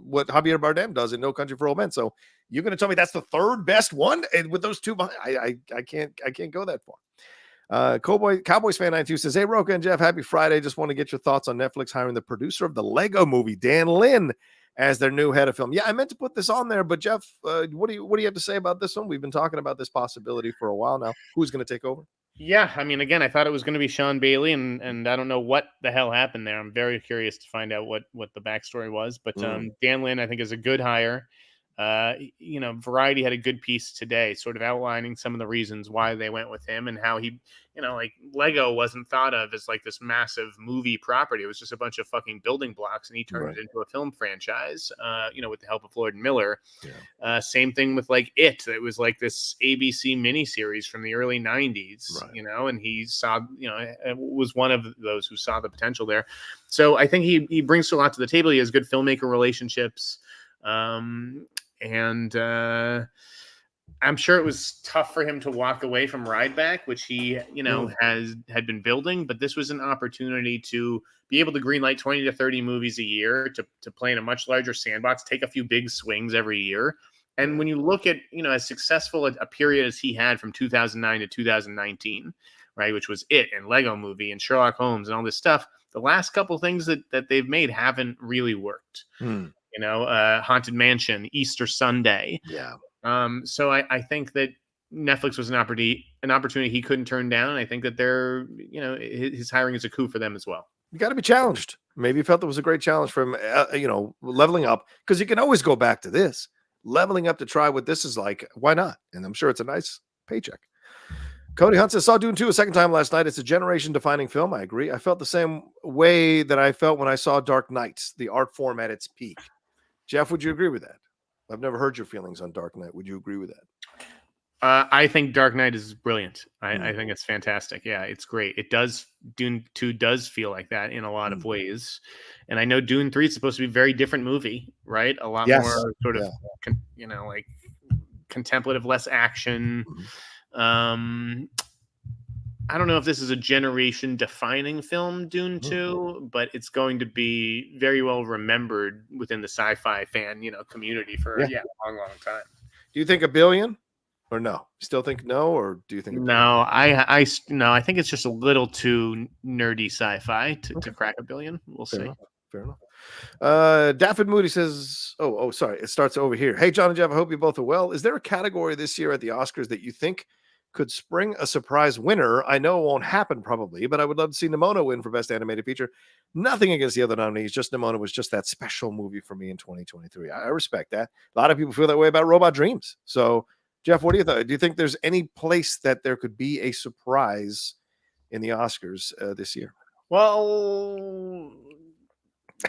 What Javier Bardem does in No Country for Old Men. So you're going to tell me that's the 3rd best one, and with those 2 behind, I can't go that far. Cowboys fan 92 says, hey, Rocha and Jeff, happy Friday. Just want to get your thoughts on Netflix hiring the producer of the Lego movie, Dan Lin, as their new head of film. Yeah, I meant to put this on there, but Jeff, what do you have to say about this one? We've been talking about this possibility for a while now. Who's going to take over? Yeah, again, I thought it was going to be Sean Bailey, and I don't know what the hell happened there. I'm very curious to find out what the backstory was. But Dan Lin, I think, is a good hire. Variety had a good piece today, sort of outlining some of the reasons why they went with him and how he, Lego wasn't thought of as like this massive movie property. It was just a bunch of fucking building blocks, and he turned it into a film franchise, with the help of Lord and Miller. Yeah. Same thing with like It. It was like this ABC miniseries from the early 90s, and he saw, was one of those who saw the potential there. So I think he brings a lot to the table. He has good filmmaker relationships. And I'm sure it was tough for him to walk away from Rideback, which he, had been building. But this was an opportunity to be able to greenlight 20 to 30 movies a year, to play in a much larger sandbox, take a few big swings every year. And when you look at, as successful a period as he had from 2009 to 2019, right, which was It and Lego Movie and Sherlock Holmes and all this stuff, the last couple things that they've made haven't really worked. Haunted Mansion, Easter Sunday. Yeah. So I think that Netflix was an opportunity he couldn't turn down. I think that his hiring is a coup for them as well. You got to be challenged. Maybe you felt it was a great challenge from, leveling up, because you can always go back to this. Leveling up to try what this is like. Why not? And I'm sure it's a nice paycheck. Cody Hunt says, saw Dune 2 a second time last night. It's a generation-defining film. I agree. I felt the same way that I felt when I saw Dark Knight, the art form at its peak. Jeff, would you agree with that? I've never heard your feelings on Dark Knight. Would you agree with that? I think Dark Knight is brilliant. I think it's fantastic. Yeah, it's great. It does. Dune 2 does feel like that in a lot of ways. And I know Dune 3 is supposed to be a very different movie, right? A lot more sort of, like contemplative, less action. I don't know if this is a generation-defining film, Dune 2, but it's going to be very well remembered within the sci-fi fan, community for a long, long time. Do you think $1 billion? Or no? Still think no? Or do you think no? I think it's just a little too nerdy sci-fi to crack $1 billion. We'll see. Fair enough. Daffod Moody says, sorry. It starts over here. Hey, John and Jeff, I hope you both are well. Is there a category this year at the Oscars that you think could spring a surprise winner? I know it won't happen probably, but I would love to see Nimona win for Best Animated Feature. Nothing against the other nominees. Just Nimona was just that special movie for me in 2023. I respect that. A lot of people feel that way about Robot Dreams. So, Jeff, what do you think? Do you think there's any place that there could be a surprise in the Oscars this year? Well,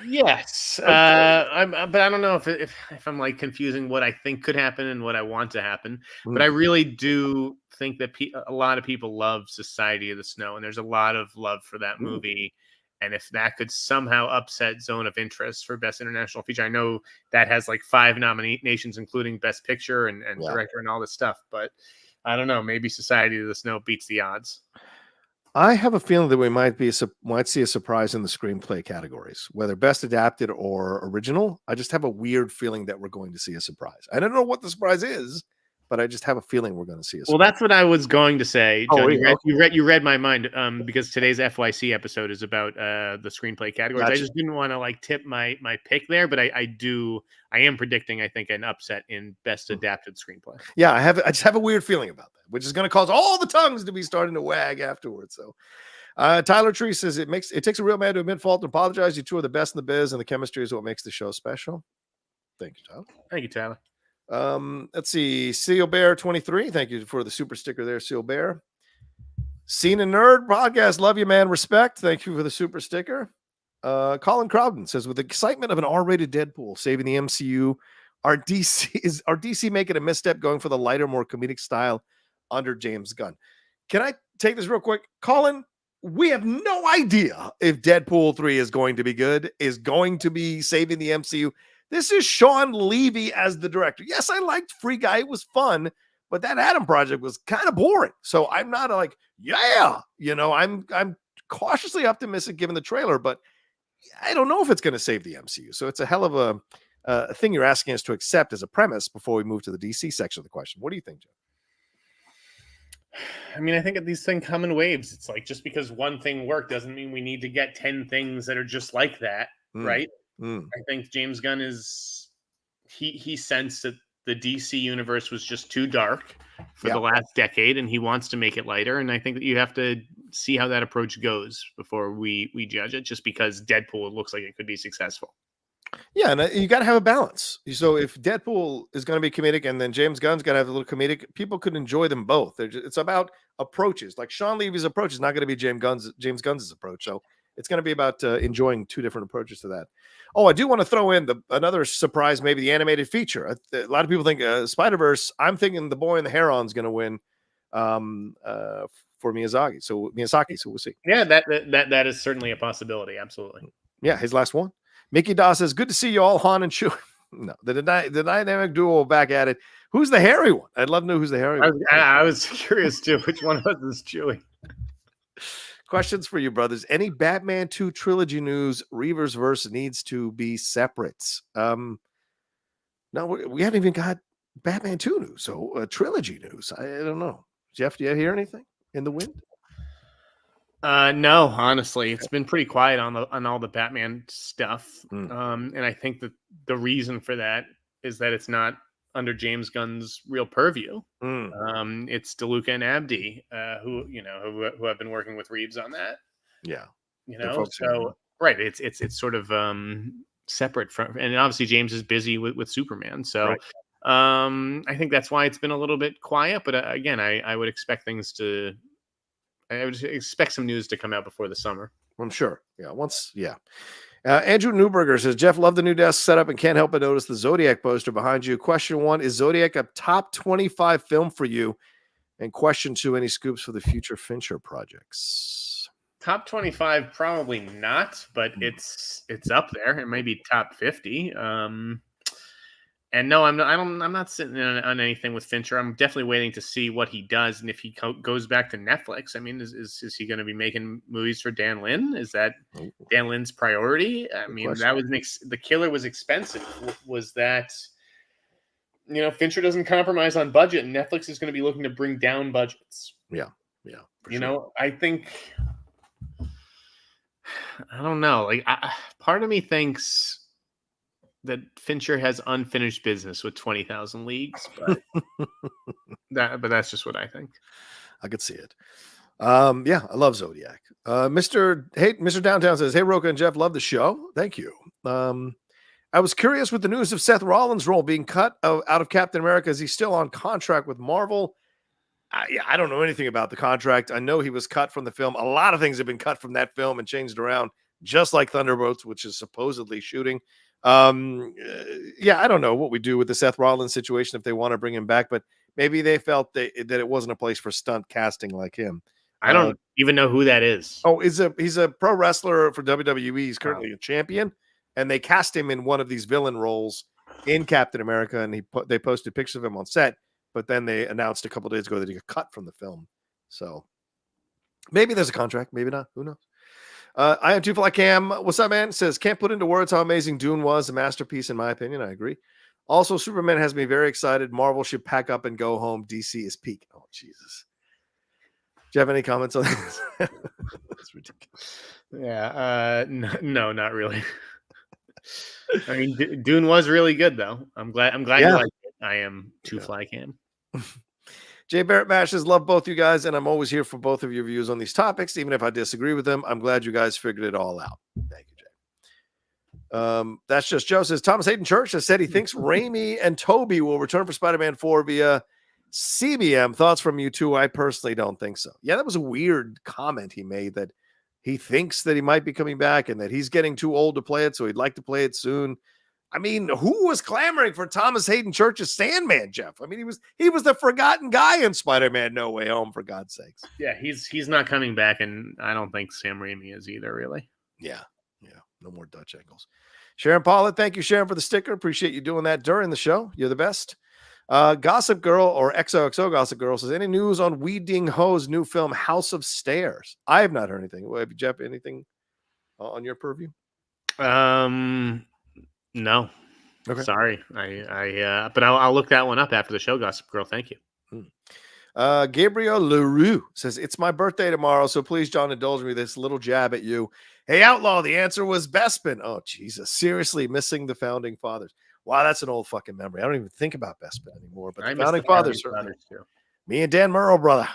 yes. But I don't know if I'm like confusing what I think could happen and what I want to happen. But I really do think that a lot of people love Society of the Snow, and there's a lot of love for that movie. And if that could somehow upset Zone of Interest for Best International Feature, I know that has like 5 nominations, including Best Picture and Director and all this stuff. But I don't know. Maybe Society of the Snow beats the odds. I have a feeling that we might see a surprise in the screenplay categories, whether Best Adapted or Original. I just have a weird feeling that we're going to see a surprise. I don't know what the surprise is, but I just have a feeling we're going to see a surprise. Well, that's what I was going to say, John. You read my mind because today's FYC episode is about the screenplay categories. Gotcha. I just didn't want to like tip my pick there, but I am predicting, I think, an upset in Best Adapted Screenplay. Yeah, I just have a weird feeling about that, which is going to cause all the tongues to be starting to wag afterwards. So Tyler Tree says it takes a real man to admit fault and apologize. You two are the best in the biz, and the chemistry is what makes the show special. Thank you, Tyler. Thank you, Tyler. Let's see. Seal Bear 23. Thank you for the super sticker there, Seal Bear. Scene and Nerd Podcast. Love you, man. Respect. Thank you for the super sticker. Colin Crowden says, with the excitement of an R-rated Deadpool saving the MCU, are DC making a misstep going for the lighter, more comedic style under James Gunn? Can I take this real quick? Colin, we have no idea if Deadpool 3 is going to be good, is going to be saving the MCU. This is Sean Levy as the director. Yes, I liked Free Guy. It was fun, but that Adam project was kind of boring. So I'm not like, I'm cautiously optimistic given the trailer, but I don't know if it's going to save the MCU. So it's a hell of a thing you're asking us to accept as a premise before we move to the DC section of the question. What do you think, Joe? I mean, I think these things come in waves. It's like just because one thing worked doesn't mean we need to get 10 things that are just like that, right? I think James Gunn he sensed that the DC universe was just too dark for the last decade, and he wants to make it lighter. And I think that you have to see how that approach goes before we judge it, just because Deadpool looks like it could be successful. Yeah, and you got to have a balance. So if Deadpool is going to be comedic and then James Gunn's got to have a little comedic, people could enjoy them both. It's about approaches. Like Sean Levy's approach is not going to be James Gunn's approach. So it's going to be about enjoying two different approaches to that. Oh, I do want to throw in another surprise, maybe the animated feature. A lot of people think Spider-Verse. I'm thinking The Boy and the Heron's going to win for Miyazaki. So we'll see. Yeah, that is certainly a possibility. Absolutely. Yeah, his last one. Mickey Daw says, good to see you all, Han and Chewie. No, the dynamic duo back at it. Who's the hairy one? I'd love to know who's the hairy one. I was curious too. Which one of us is Chewie? Questions for you, brothers. Any Batman 2 trilogy news? Reaver's verse needs to be separate. No, we haven't even got Batman 2 news. So trilogy news. I don't know. Jeff, do you hear anything in the wind? No, honestly, it's been pretty quiet on all the Batman stuff. And I think that the reason for that is that it's not under James Gunn's real purview. It's DeLuca and Abdi, who have been working with Reeves on that. Yeah. they're focusing on. So right, it's sort of separate from, and obviously James is busy with Superman, so Right. I think that's why it's been a little bit quiet. But again, I would expect I would expect some news to come out before the summer. I'm sure. Yeah. Andrew Newberger says, Jeff, love the new desk setup and can't help but notice the Zodiac poster behind you. Question 1, is Zodiac a top 25 film for you? And question 2, any scoops for the future Fincher projects? Top 25, probably not, but it's up there. It may be top 50. And no, I'm not sitting on anything with Fincher. I'm definitely waiting to see what he does, and if he goes back to Netflix. I mean, is he going to be making movies for Dan Lin? Is that Dan Lin's priority? I mean, that was The Killer was expensive. Was that, Fincher doesn't compromise on budget, and Netflix is going to be looking to bring down budgets. Yeah. Sure. I think, I don't know. Like, part of me thinks that Fincher has unfinished business with 20,000 Leagues, but that's just what I think. I could see it. Yeah, I love Zodiac. Mr. Downtown says, hey, Rocha and Jeff, love the show. Thank you. I was curious with the news of Seth Rollins' role being cut out of Captain America. Is he still on contract with Marvel? I don't know anything about the contract. I know he was cut from the film. A lot of things have been cut from that film and changed around, just like Thunderbolts, which is supposedly shooting. I don't know what we do with the Seth Rollins situation if they want to bring him back, but maybe they felt that it wasn't a place for stunt casting like him. I don't even know who that is. Oh, he's a pro wrestler for WWE. He's currently a champion, and they cast him in one of these villain roles in Captain America, and they posted pictures of him on set, but then they announced a couple days ago that he got cut from the film. So maybe there's a contract, maybe not. Who knows? I am 2 Fly Cam. What's up, man? Says, can't put into words how amazing Dune was. A masterpiece, in my opinion. I agree. Also, Superman has me very excited. Marvel should pack up and go home. DC is peak. Oh, Jesus. Do you have any comments on this? That's ridiculous. Yeah. No, not really. I mean, Dune was really good, though. I'm glad you liked it. I am 2 Fly Cam. Jay Barrett Mashes, love both you guys, and I'm always here for both of your views on these topics, even if I disagree with them. I'm glad you guys figured it all out. Thank you, Jay. That's just Joe says, Thomas Hayden Church has said he thinks Raimi and Toby will return for Spider-Man 4 via CBM. Thoughts from you two? I personally don't think so. Yeah, that was a weird comment he made, that he thinks that he might be coming back and that he's getting too old to play it, so he'd like to play it soon. I mean, who was clamoring for Thomas Hayden Church's Sandman, Jeff? I mean, he was the forgotten guy in Spider-Man No Way Home, for God's sakes. Yeah, he's not coming back, and I don't think Sam Raimi is either, really. Yeah. No more Dutch angles. Sharon Paulett, thank you, Sharon, for the sticker. Appreciate you doing that during the show. You're the best. Gossip Girl, or XOXO Gossip Girl, says, any news on Wee Ding Ho's new film, House of Stairs? I have not heard anything. Have you, Jeff, anything on your purview? No. Okay. Sorry. But I'll look that one up after the show, Gossip Girl. Thank you. Gabriel Leroux says, it's my birthday tomorrow, so please, John, indulge me with this little jab at you. Hey, Outlaw, the answer was Bespin. Oh, Jesus. Seriously, missing the Founding Fathers. Wow, that's an old fucking memory. I don't even think about Bespin anymore, but the Founding Fathers too. Me and Dan Murrow, brother.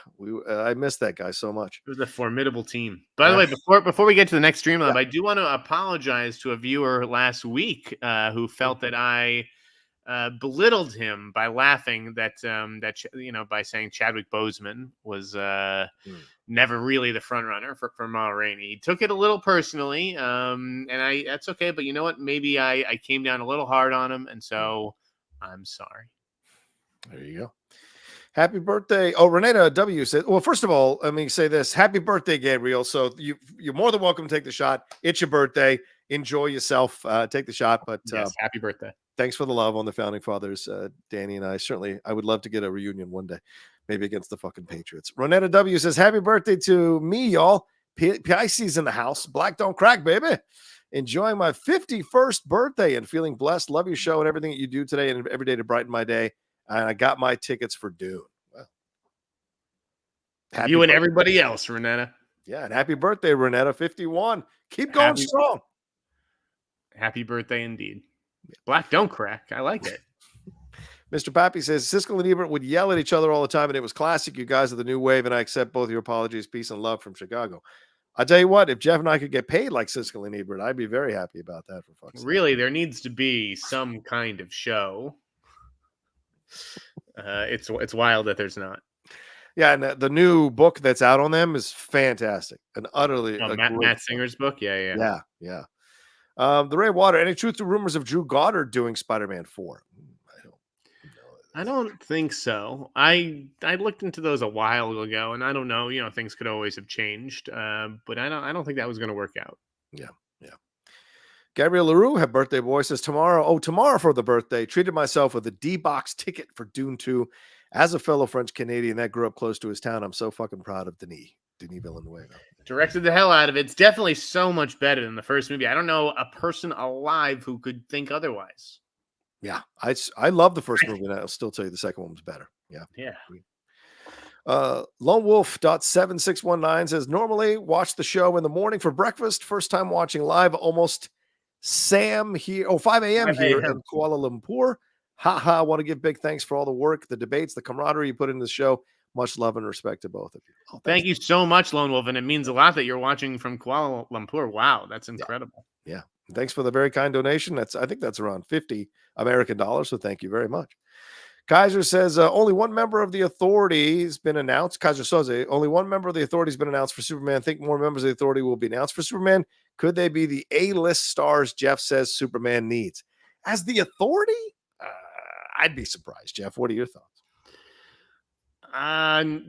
I miss that guy so much. It was a formidable team. By the way, before we get to the next Streamlab, I do want to apologize to a viewer last week who felt that I belittled him by laughing by saying Chadwick Boseman was never really the front runner for Ma Rainey. He took it a little personally, and that's okay. But you know what? Maybe I came down a little hard on him, and so I'm sorry. There you go. Happy birthday. Oh, Renata W said, well, first of all, let me say this. Happy birthday, Gabriel. So you're more than welcome to take the shot. It's your birthday. Enjoy yourself. Take the shot. But yes, happy birthday. Thanks for the love on the Founding Fathers, Danny and I. I would love to get a reunion one day, maybe against the fucking Patriots. Ronetta W says, happy birthday to me, y'all. Pisces in the house. Black don't crack, baby. Enjoying my 51st birthday and feeling blessed. Love your show and everything that you do today and every day to brighten my day. And I got my tickets for Dune. Well, you and everybody else, Renetta. Yeah, and happy birthday, Renetta, 51. Keep going strong. Happy birthday indeed. Black don't crack. I like it. Mr. Pappy says, Siskel and Ebert would yell at each other all the time, and it was classic. You guys are the new wave, and I accept both your apologies. Peace and love from Chicago. I tell you what, if Jeff and I could get paid like Siskel and Ebert, I'd be very happy about that. For fuck's sake. Really, there needs to be some kind of show. It's wild that there's not. Yeah, and the new book that's out on them is fantastic and utterly. Matt Singer's book, yeah. The Ray Water. Any truth to rumors of Drew Goddard doing Spider-Man 4? I don't think so. I looked into those a while ago, and I don't know. Things could always have changed, but I don't think that was going to work out. Yeah. Gabrielle LaRue, happy birthday, boy, says tomorrow for the birthday, treated myself with a D-box ticket for Dune 2. As a fellow French Canadian that grew up close to his town, I'm so fucking proud of Denis Villenueve. Directed the hell out of it. It's definitely so much better than the first movie. I don't know a person alive who could think otherwise. Yeah, I love the first movie, and I'll still tell you the second one was better. Yeah. Lone Wolf.7619 says, normally watch the show in the morning for breakfast. First time watching live, almost Sam here. 5 a.m. here in Kuala Lumpur. I want to give big thanks for all the work, the debates, the camaraderie you put into the show. Much love and respect to both of you. Thank you so much, Lone Wolf. And it means a lot that you're watching from Kuala Lumpur. Wow, that's incredible. Yeah. Thanks for the very kind donation. I think that's around 50 American dollars. So thank you very much. Kaiser says only one member of the authority has been announced. Kaiser Soze, only one member of the authority has been announced for Superman. Think more members of the authority will be announced for Superman. Could they be the A-list stars Jeff says Superman needs? As the authority? I'd be surprised, Jeff. What are your thoughts?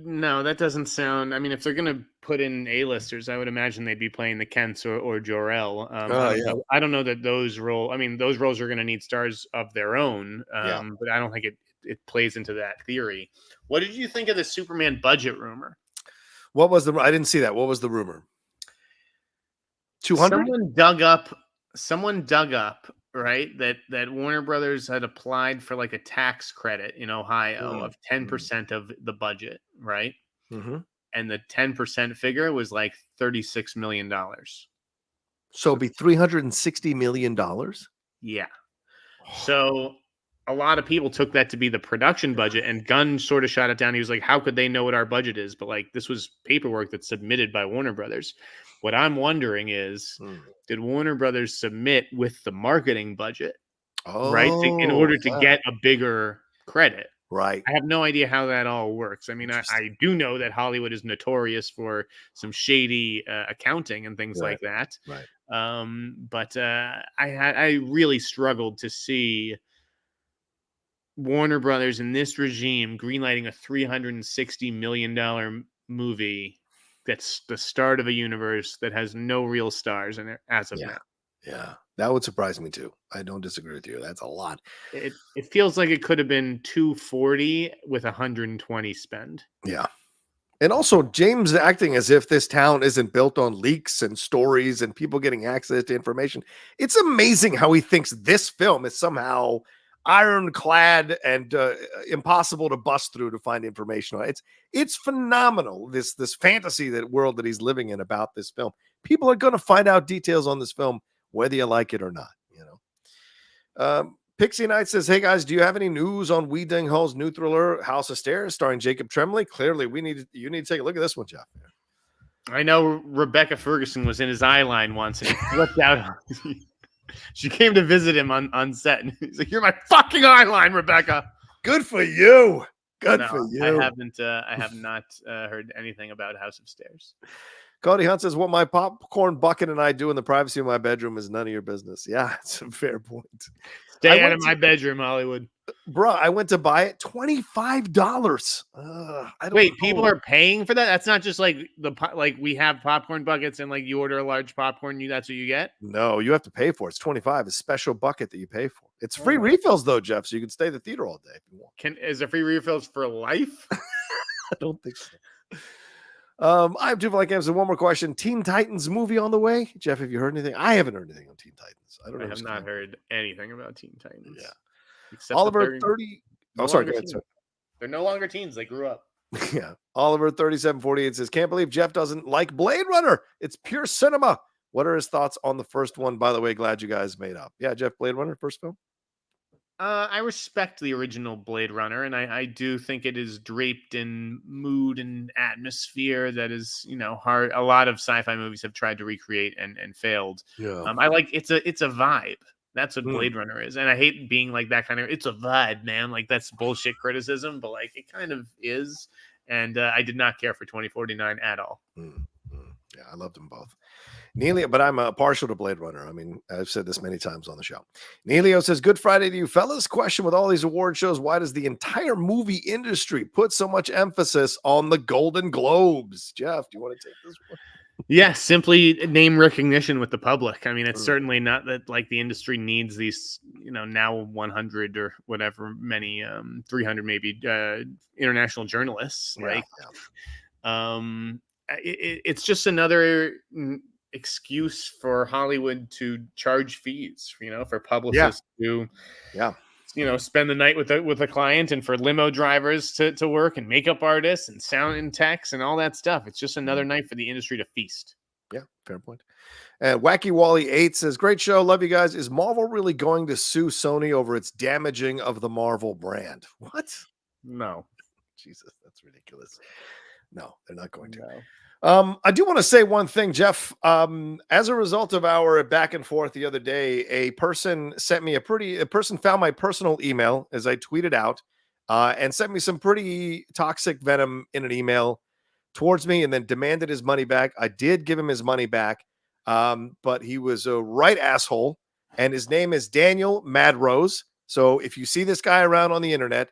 No, that doesn't sound. I mean, if they're going to put in A-listers, I would imagine they'd be playing the Kents or Jor-El. I don't know that those roles. I mean, those roles are going to need stars of their own. But I don't think it plays into that theory. What did you think of the Superman budget rumor? What was I didn't see that. What was the rumor? 200. Someone dug up. Right, that Warner Brothers had applied for like a tax credit in Ohio of 10% of the budget, right? Mm-hmm. And the 10% figure was like $36 million. So it'd be $360 million? Yeah. So a lot of people took that to be the production budget, and Gunn sort of shot it down. He was like, how could they know what our budget is? But like, this was paperwork that's submitted by Warner Brothers. What I'm wondering is, did Warner Brothers submit with the marketing budget, right, in order to get a bigger credit? Right. I have no idea how that all works. I mean, I do know that Hollywood is notorious for some shady accounting and things like that. Right. But I really struggled to see Warner Brothers in this regime greenlighting a $360 million movie that's the start of a universe that has no real stars in it as of now. Yeah, that would surprise me too. I don't disagree with you. That's a lot. It feels like it could have been 240 with 120 spend. Yeah. And also James acting as if this town isn't built on leaks and stories and people getting access to information. It's amazing how he thinks this film is somehow ironclad and impossible to bust through to find information on. It's phenomenal, this fantasy world that he's living in about this film. People are going to find out details on this film whether you like it or not. Pixie Knight says, hey guys, do you have any news on Wee Ding Hull's new thriller House of Stairs starring Jacob Tremblay? Clearly you need to take a look at this one, Jeff. I know Rebecca Ferguson was in his eye line once and he flipped out. She came to visit him on set, and he's like, "You're my fucking eyeline, Rebecca." Good for you. Good for you. I have not heard anything about House of Stairs. Cody Hunt says, "What my popcorn bucket and I do in the privacy of my bedroom is none of your business." Yeah, it's a fair point. Stay out of my bedroom, Hollywood. Bro, I went to buy it, $25. Wait, people are paying for that? That's not just like we have popcorn buckets and like you order a large popcorn, that's what you get? No, you have to pay for it. It's $25. It's a special bucket that you pay for. It's free refills though, Jeff, so you can stay at the theater all day if you want. Is there free refills for life? I don't think so. I have two like answers. One more question. Teen Titans movie on the way. Jeff, have you heard anything? I haven't heard anything on Teen Titans. I have not heard anything about Teen Titans. Yeah. Except Oliver 30. Oh, sorry. Go ahead, sir. They're no longer teens. They grew up. Yeah. Oliver 3748 says, can't believe Jeff doesn't like Blade Runner. It's pure cinema. What are his thoughts on the first one? By the way, glad you guys made up. Yeah, Jeff, Blade Runner, first film. I respect the original Blade Runner, and I do think it is draped in mood and atmosphere that is, hard. A lot of sci-fi movies have tried to recreate and failed. Yeah. I like it's a vibe. That's what Mm. Blade Runner is, and I hate being like that kind of. It's a vibe, man. Like that's bullshit criticism, but like it kind of is. And I did not care for 2049 at all. Yeah, I loved them both. Neelio, but I'm partial to Blade Runner. I mean, I've said this many times on the show. Neelio says, "Good Friday to you, fellas. Question: with all these award shows, why does the entire movie industry put so much emphasis on the Golden Globes?" Jeff, do you want to take this one? Yeah, simply name recognition with the public. I mean, it's Mm. certainly not that like the industry needs these, now 100 or whatever many, 300 maybe international journalists. Yeah, Like, yeah. it's just another excuse for Hollywood to charge fees, for Yeah. publicists to Yeah. spend the night with a client, and for limo drivers to work, and makeup artists and sound and techs and all that stuff. It's just another night for the industry to feast. Yeah, fair point. And Wacky Wally 8 says, "Great show. Love you guys. Is Marvel really going to sue Sony over its damaging of the Marvel brand?" What? No. Jesus, that's ridiculous. No, they're not going to. No. I do want to say one thing, Jeff. As a result of our back and forth the other day, a person found my personal email as I tweeted out, and sent me some pretty toxic venom in an email towards me, and then demanded his money back. I did give him his money back, but he was a right asshole, and his name is Daniel Madrose. So if you see this guy around on the internet,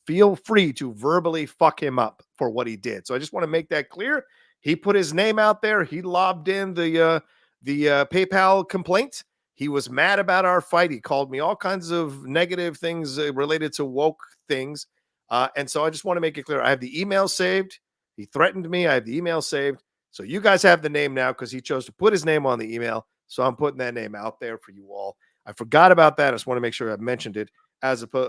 feel free to verbally fuck him up for what he did. So I just want to make that clear. He put his name out there. He lobbed in the PayPal complaint. He was mad about our fight. He called me all kinds of negative things related to woke things. And so I just want to make it clear. I have the email saved. He threatened me. I have the email saved. So you guys have the name now because he chose to put his name on the email. So I'm putting that name out there for you all. I forgot about that. I just want to make sure I mentioned it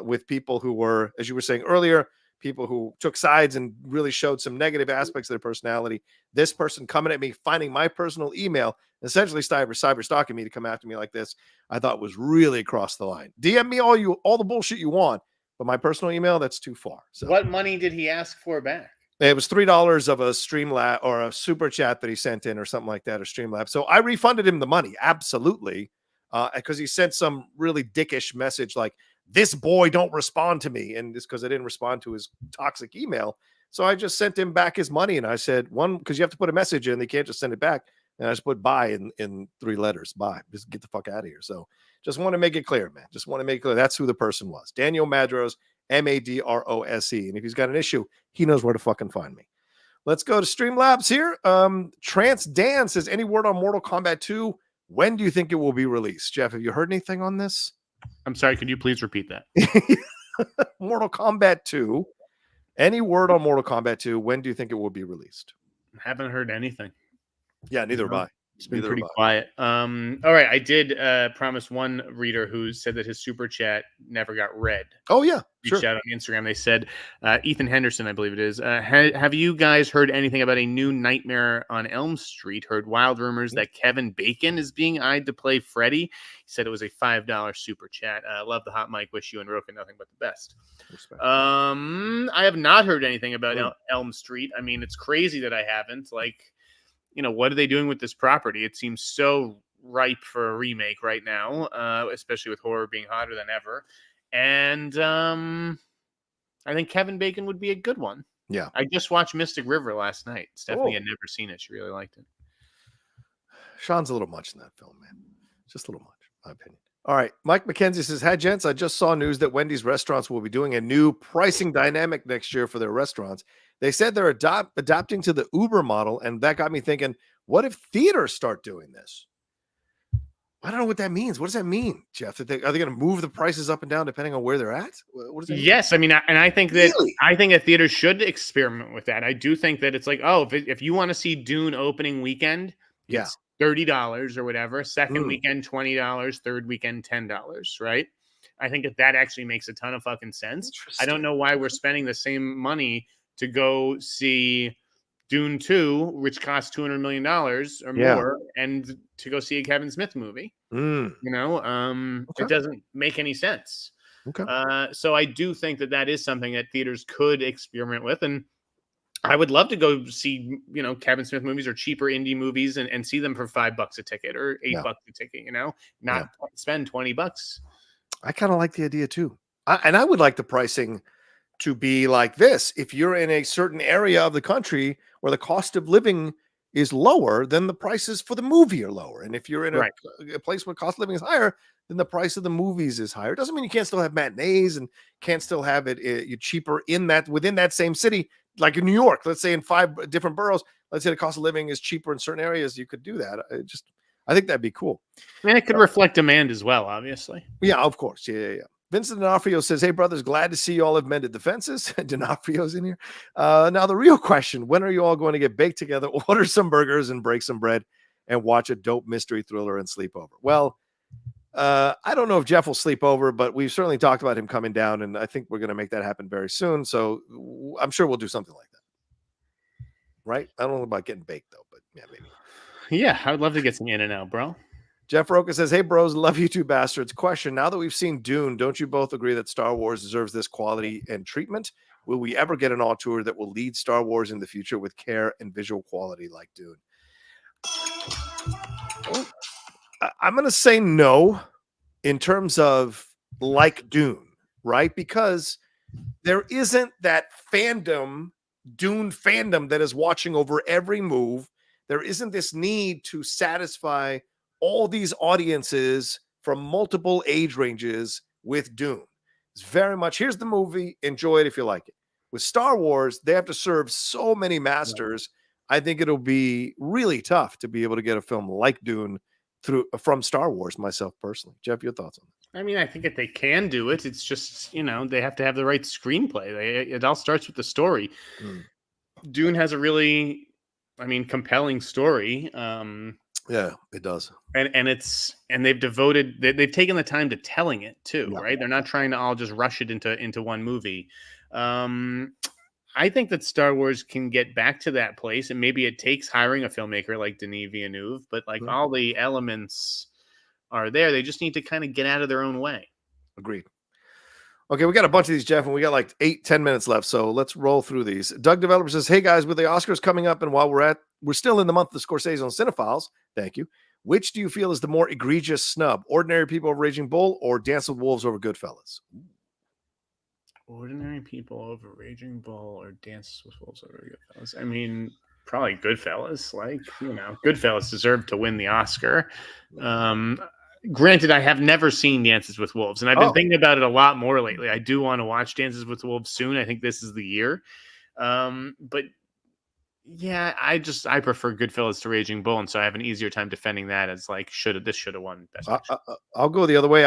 with people who were, as you were saying earlier, people who took sides and really showed some negative aspects of their personality. This person coming at me, finding my personal email, essentially cyber stalking me to come after me like this, I thought was really across the line. DM me all the bullshit you want, but my personal email, that's too far. So What money did he ask for back? it was $3 of a Streamlab or a super chat that he sent in or something like that, or Streamlab. So I refunded him the money. Absolutely. Because he sent some really dickish message like, "This boy don't respond to me." And it's because I didn't respond to his toxic email. So I just sent him back his money. And I said, because you have to put a message in, they can't just send it back. And I just put "bye" in 3 letters. Bye. Just get the fuck out of here. So just want to make it clear, man. Just want to make it clear that's who the person was. Daniel Madrose, Madrose. And if he's got an issue, he knows where to fucking find me. Let's go to Streamlabs here. Trance Dan says, "Any word on Mortal Kombat 2? When do you think it will be released?" Jeff, have you heard anything on this? I'm sorry, could you please repeat that? Mortal Kombat 2. Any word on Mortal Kombat 2? When do you think it will be released? Haven't heard anything. Yeah, neither have I. It's been pretty quiet. All right, I did promise one reader who said that his super chat never got read. Oh yeah, reached out on Instagram. They said, Ethan Henderson, I believe it is. Have you guys heard anything about a new Nightmare on Elm Street? Heard wild rumors that Kevin Bacon is being eyed to play Freddy. He said it was a $5 super chat. Love the hot mic. Wish you and Rocha nothing but the best. Respect. I have not heard anything about Elm Street. I mean, it's crazy that I haven't. Like, what are they doing with this property? It seems so ripe for a remake right now, especially with horror being hotter than ever. And I think Kevin Bacon would be a good one. Yeah. I just watched Mystic River last night. Stephanie had never seen it. She really liked it. Sean's a little much in that film, man. Just a little much, in my opinion. All right. Mike McKenzie says, "Hi, gents. I just saw news that Wendy's restaurants will be doing a new pricing dynamic next year for their restaurants. They said they're adapting to the Uber model, and that got me thinking, what if theaters start doing this?" I don't know what that means. What does that mean, Jeff? Are they going to move the prices up and down depending on where they're at? What does that mean? Yes, I mean, and I think that theaters should experiment with that. I do think that it's like, if you want to see Dune opening weekend, it's $30 or whatever. Second weekend, $20. Third weekend, $10. Right? I think that actually makes a ton of fucking sense. I don't know why we're spending the same money to go see Dune 2, which costs $200 million or more, and to go see a Kevin Smith movie. Okay. It doesn't make any sense. Okay. So I do think that is something that theaters could experiment with, and I would love to go see, Kevin Smith movies or cheaper indie movies and see them for $5 a ticket or $8 a ticket, not spend $20. I kind of like the idea too. I would like the pricing to be like this. If you're in a certain area of the country where the cost of living is lower, then the prices for the movie are lower. And if you're in a place where cost of living is higher, then the price of the movies is higher. It doesn't mean you can't still have matinees and can't still have it cheaper within that same city. Like in New York, let's say in 5 different boroughs, let's say the cost of living is cheaper in certain areas. You could do that. I think that'd be cool. And it could reflect demand as well, obviously. Yeah, of course. Yeah. Vincent D'Onofrio says, "Hey, brothers, glad to see you all have mended the fences." D'Onofrio's in here. Now, the real question, when are you all going to get baked together, order some burgers and break some bread and watch a dope mystery thriller and sleep over? Well, I don't know if Jeff will sleep over, but we've certainly talked about him coming down, and I think we're going to make that happen very soon. So I'm sure we'll do something like that. Right? I don't know about getting baked, though, but yeah, maybe. Yeah, I would love to get some In-N-Out, bro. Jeff Rocha says, "Hey, bros, love you two bastards. Question, now that we've seen Dune, don't you both agree that Star Wars deserves this quality and treatment? Will we ever get an auteur that will lead Star Wars in the future with care and visual quality like Dune?" I'm going to say no in terms of like Dune, right? Because there isn't that Dune fandom that is watching over every move. There isn't this need to satisfy all these audiences from multiple age ranges with Dune. It's very much, here's the movie, enjoy it if you like it. With Star Wars, they have to serve so many masters. I think it'll be really tough to be able to get a film like Dune from Star Wars, myself personally. Jeff, your thoughts on that? I mean, I think if they can do it, it's just, they have to have the right screenplay. It all starts with the story. Dune has a really, compelling story. Yeah, it does. And they've taken the time to telling it too, right? They're not trying to all just rush it into one movie. I think that Star Wars can get back to that place, and maybe it takes hiring a filmmaker like Denis Villeneuve, but all the elements are there. They just need to kind of get out of their own way. Agreed. Okay, we got a bunch of these, Jeff, and we got like 8-10 minutes left, so let's roll through these. Doug Developer says, "Hey guys, with the Oscars coming up, and while we're still in the month of Scorsese on Cinephiles, thank you. Which do you feel is the more egregious snub? Ordinary People over Raging Bull or Dance with Wolves over Goodfellas?" Ordinary People over Raging Bull or Dance with Wolves over Goodfellas? I mean, probably Goodfellas. Goodfellas deserved to win the Oscar. Granted, I have never seen Dances with Wolves, and I've been thinking about it a lot more lately. I do want to watch Dances with Wolves soon. I think this is the year. But yeah, I prefer Goodfellas to Raging Bull, and so I have an easier time defending that as this should have won Best Picture. I'll go the other way.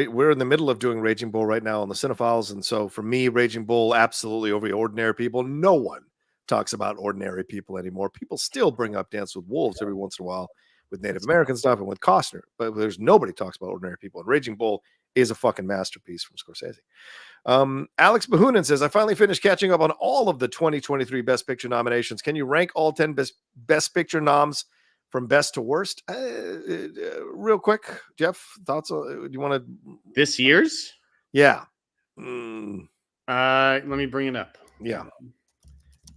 We're in the middle of doing Raging Bull right now on the Cinephiles, and so for me, Raging Bull absolutely over Ordinary People. No one talks about Ordinary People anymore. People still bring up Dance with Wolves every once in a while with Native American stuff and with Costner, but there's nobody talks about Ordinary People. And Raging Bull is a fucking masterpiece from Scorsese. Alex Bahunin says, "I finally finished catching up on all of the 2023 Best Picture nominations. Can you rank all 10 Best Picture noms from best to worst?" Real quick, Jeff, thoughts? Do you want to this year's? Yeah. Let me bring it up. Yeah,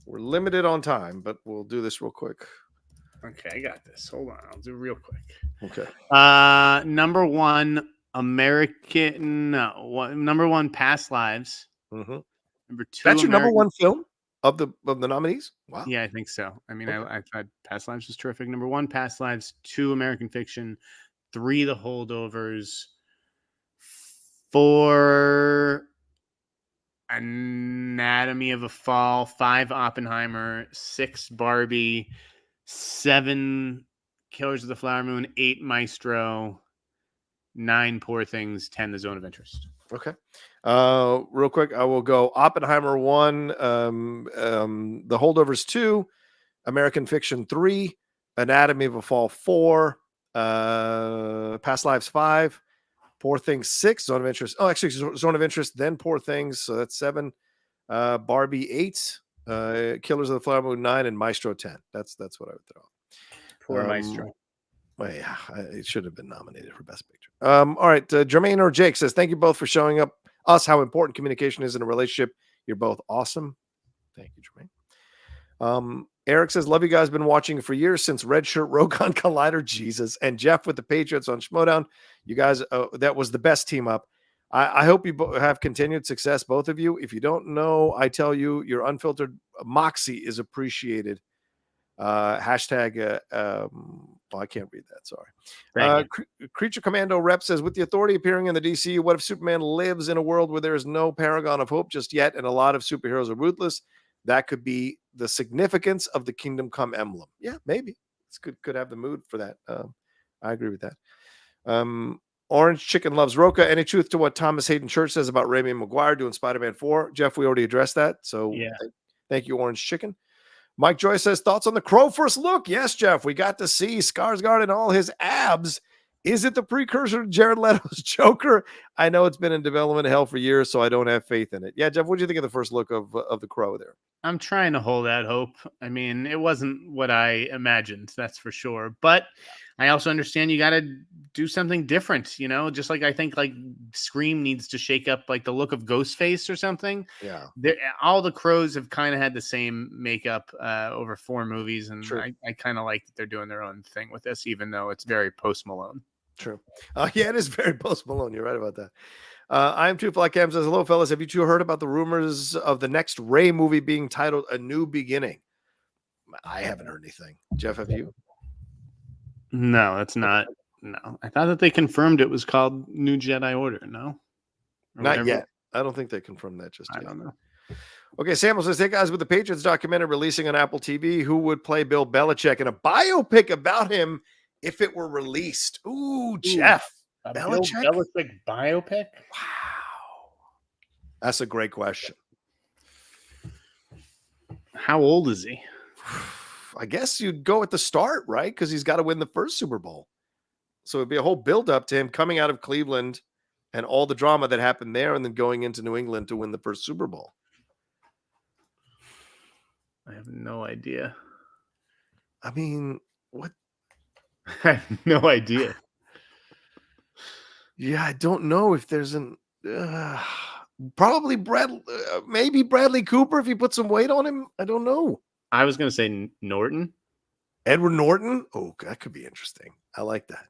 we're limited on time, but we'll do this real quick. Okay, I got this. Hold on, I'll do it real quick. Okay. Number one, number one, Past Lives. Mm-hmm. Number two, that's your number one film of the nominees? Wow. Yeah, I think so. I mean, I thought Past Lives was terrific. Number one, Past Lives. 2, American Fiction. 3, The Holdovers. 4, Anatomy of a Fall. 5, Oppenheimer. 6, Barbie. 7, Killers of the Flower Moon. 8, Maestro. 9, Poor Things. 10, The Zone of Interest. Okay. Real quick, I will go Oppenheimer 1, The Holdovers 2, American Fiction 3, Anatomy of a Fall 4, Past Lives 5, Poor Things 6, Zone of Interest. Oh, actually, Zone of Interest, then Poor Things. So that's 7. Barbie 8, Killers of the Flower Moon 9, and Maestro 10. That's what I would throw. Poor Maestro. Well, yeah, it should have been nominated for Best Picture. All right, Jermaine or Jake says, "Thank you both for showing up us how important communication is in a relationship. You're both awesome. Thank you, Jermaine. Eric says, love you guys. Been watching for years since Red Shirt Rogan Collider. Jesus. And Jeff with the Patriots on Schmodown. You guys, that was the best team up. I hope you have continued success, both of you. If you don't know, I tell you, your unfiltered moxie is appreciated. Hashtag, I can't read that. Sorry. Creature Commando Rep says, with the Authority appearing in the DC, what if Superman lives in a world where there is no paragon of hope just yet, and a lot of superheroes are ruthless? That could be the significance of the Kingdom Come emblem. Yeah, maybe. It's could have the mood for that. I agree with that. Orange Chicken loves Rocha. Any truth to what Thomas Hayden Church says about Raimi Maguire doing Spider-Man 4? Jeff, we already addressed that. So yeah. Thank you, Orange Chicken. Mike Joy says, thoughts on the Crow first look? Yes, Jeff, we got to see Skarsgård and all his abs. Is it the precursor to Jared Leto's Joker? I know it's been in development hell for years, so I don't have faith in it. Yeah, Jeff, what do you think of the first look of the Crow there? I'm trying to hold out hope. I mean, it wasn't what I imagined, that's for sure. But I also understand you got to do something different, you know, just like I think like Scream needs to shake up like the look of Ghostface or something. Yeah. All the Crows have kind of had the same makeup over 4 movies. And True. I kind of like that they're doing their own thing with this, even though it's very Post Malone. True. Yeah, it is very Post Malone. You're right about that. I am Truthful Like Cam says, hello, fellas. Have you two heard about the rumors of the next Ray movie being titled A New Beginning? I haven't heard anything. Jeff, have you? No, that's not. No, I thought that they confirmed it was called New Jedi Order. No, not yet. I don't think they confirmed that just yet. I don't know. Okay, Samuel says, hey guys, with the Patriots documentary releasing on Apple TV, who would play Bill Belichick in a biopic about him if it were released? Ooh, Jeff. Belichick? Bill Belichick biopic? Wow. That's a great question. How old is he? I guess you'd go at the start, right? Because he's got to win the first Super Bowl. So it'd be a whole build-up to him coming out of Cleveland and all the drama that happened there and then going into New England to win the first Super Bowl. I have no idea. I mean, what? I have no idea. Yeah, I don't know if there's probably maybe Bradley Cooper if you put some weight on him. I don't know. I was going to say Norton. Edward Norton. Oh, that could be interesting. I like that.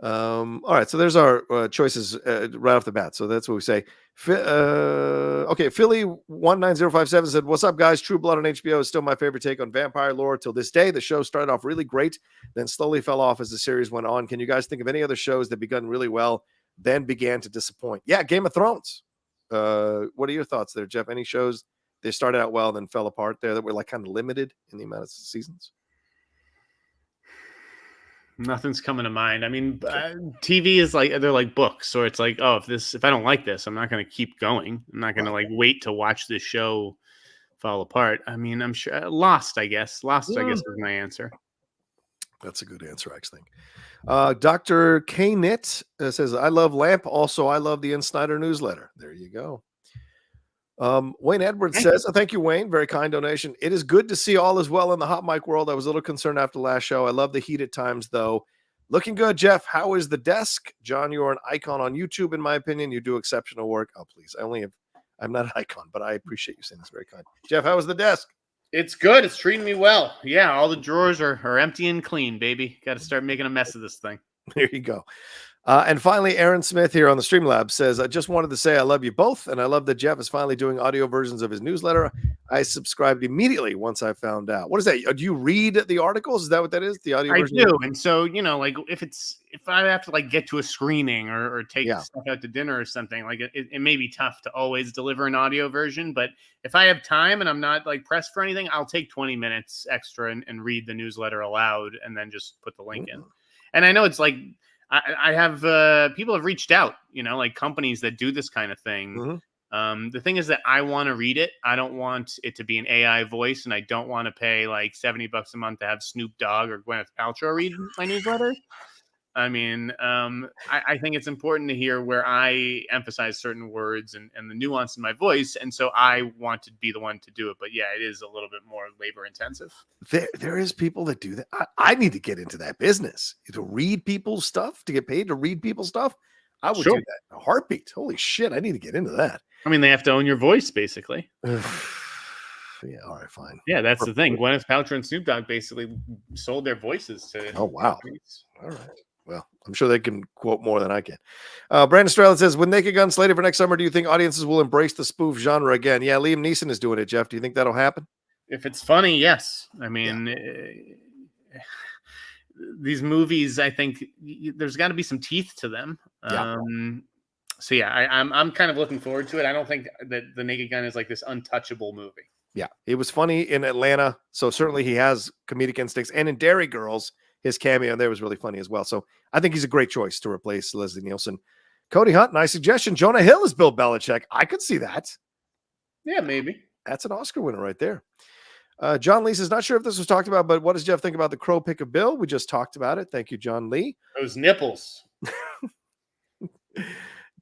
All right, so there's our choices right off the bat. So that's what we say. Okay, Philly 19057 said, "What's up, guys? True Blood on HBO is still my favorite take on vampire lore till this day. The show started off really great, then slowly fell off as the series went on. Can you guys think of any other shows that begun really well, then began to disappoint?" Yeah, Game of Thrones. What are your thoughts there, Jeff? Any shows they started out well, then fell apart there that were like kind of limited in the amount of seasons? Nothing's coming to mind. I mean, TV is like, they're like books, so it's like, oh, if I don't like this, I'm not going to keep going. I'm not going to like wait to watch this show fall apart. I mean, I'm sure Lost, I guess. Lost, I guess, is my answer. That's a good answer, actually. Dr. K Knit says, I love Lamp. Also, I love the N. Snyder newsletter. There you go. Wayne Edwards says, thank you, Wayne. Very kind donation. It is good to see all is well in the hot mic world. I was a little concerned after the last show. I love the heat at times, though. Looking good, Jeff. How is the desk? John, you're an icon on YouTube, in my opinion. You do exceptional work. Oh, please. I'm not an icon, but I appreciate you saying this. Very kind. Jeff, how is the desk? It's good. It's treating me well. Yeah, all the drawers are empty and clean, baby. Got to start making a mess of this thing. There you go. And finally, Aaron Smith here on the Streamlabs says, I just wanted to say I love you both, and I love that Jeff is finally doing audio versions of his newsletter. I subscribed immediately once I found out. What is that? Do you read the articles? Is that what that is? The audio version? I do. And so, you know, like if I have to like get to a screening or take stuff out to dinner or something, like it may be tough to always deliver an audio version. But if I have time and I'm not like pressed for anything, I'll take 20 minutes extra and read the newsletter aloud and then just put the link in. And I know it's like, I have people have reached out, you know, like companies that do this kind of thing. The thing is that I want to read it. I don't want it to be an AI voice, and I don't want to pay like $70 a month to have Snoop Dogg or Gwyneth Paltrow read my newsletter. I mean, I think it's important to hear where I emphasize certain words and the nuance in my voice. And so I want to be the one to do it. But yeah, it is a little bit more labor intensive. There is people that do that. I need to get into that business to read people's stuff, to get paid to read people's stuff. I would do that in a heartbeat. Holy shit, I need to get into that. I mean, they have to own your voice, basically. Yeah, all right, fine. Yeah, that's the thing. Gwyneth Paltrow and Snoop Dogg basically sold their voices to. Oh, wow. All right. Well, I'm sure they can quote more than I can. Brandon Strelin says, with Naked Gun slated for next summer, do you think audiences will embrace the spoof genre again? Yeah, Liam Neeson is doing it, Jeff. Do you think that'll happen? If it's funny, yes. I mean, these movies, I think there's got to be some teeth to them. Yeah. So yeah, I'm kind of looking forward to it. I don't think that the Naked Gun is like this untouchable movie. Yeah, it was funny in Atlanta, so certainly he has comedic instincts. And in Dairy Girls, his cameo there was really funny as well. So I think he's a great choice to replace Leslie Nielsen. Cody Hunt, nice suggestion. Jonah Hill is Bill Belichick. I could see that. Yeah, maybe. That's an Oscar winner right there. John Lee says, not sure if this was talked about, but what does Jeff think about the Crow pick of Bill? We just talked about it. Thank you, John Lee. Those nipples.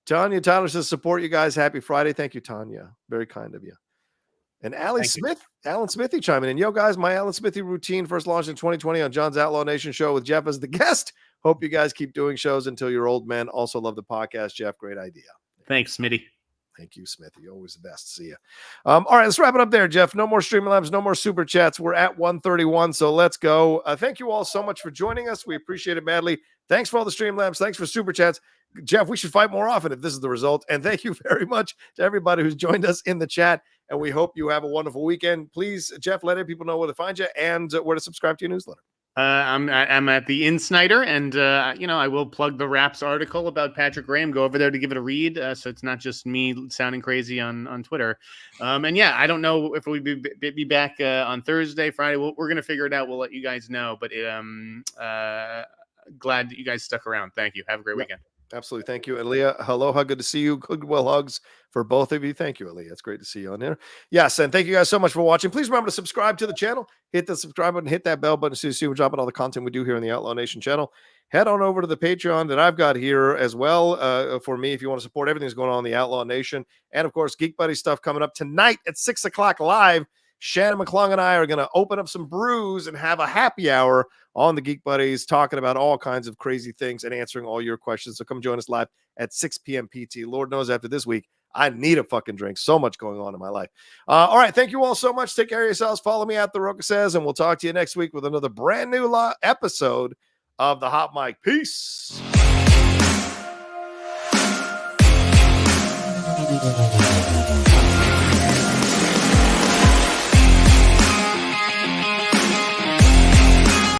Tanya Tyler says, support you guys. Happy Friday. Thank you, Tanya. Very kind of you. And Alan Smithy chiming in. Yo, guys, my Alan Smithy routine first launched in 2020 on John's Outlaw Nation show with Jeff as the guest. Hope you guys keep doing shows until you're old men. Also love the podcast, Jeff. Great idea. Thanks, Smitty. Thank you, Smithy. Always the best. See you. All right, let's wrap it up there, Jeff. No more Streamlabs, no more Super Chats. We're at 131, so let's go. Thank you all so much for joining us. We appreciate it badly. Thanks for all the Streamlabs. Thanks for Super Chats. Jeff, we should fight more often if this is the result. And thank you very much to everybody who's joined us in the chat. And we hope you have a wonderful weekend. Please, Jeff, let people know where to find you and where to subscribe to your newsletter. I'm at the Sneider, and I will plug the Raps article about Patrick Graham. Go over there to give it a read, so it's not just me sounding crazy on Twitter. And yeah, I don't know if we'll be back on Thursday, Friday. We're gonna figure it out. We'll let you guys know. But glad that you guys stuck around. Thank you. Have a great weekend. Absolutely. Thank you, Aaliyah. Aloha. Good to see you. Goodwill hugs for both of you. Thank you, Aaliyah. It's great to see you on there. Yes, and thank you guys so much for watching. Please remember to subscribe to the channel. Hit the subscribe button. Hit that bell button so you see we're dropping all the content we do here on the Outlaw Nation channel. Head on over to the Patreon that I've got here as well for me if you want to support everything that's going on in the Outlaw Nation. And, of course, Geek Buddy stuff coming up tonight at 6 o'clock live. Shannon McClung and I are going to open up some brews and have a happy hour on the Geek Buddies, talking about all kinds of crazy things and answering all your questions. So come join us live at 6 p.m. PT. Lord knows after this week, I need a fucking drink. So much going on in my life. All right. Thank you all so much. Take care of yourselves. Follow me at The Rocha Says, and we'll talk to you next week with another brand new episode of The Hot Mic. Peace.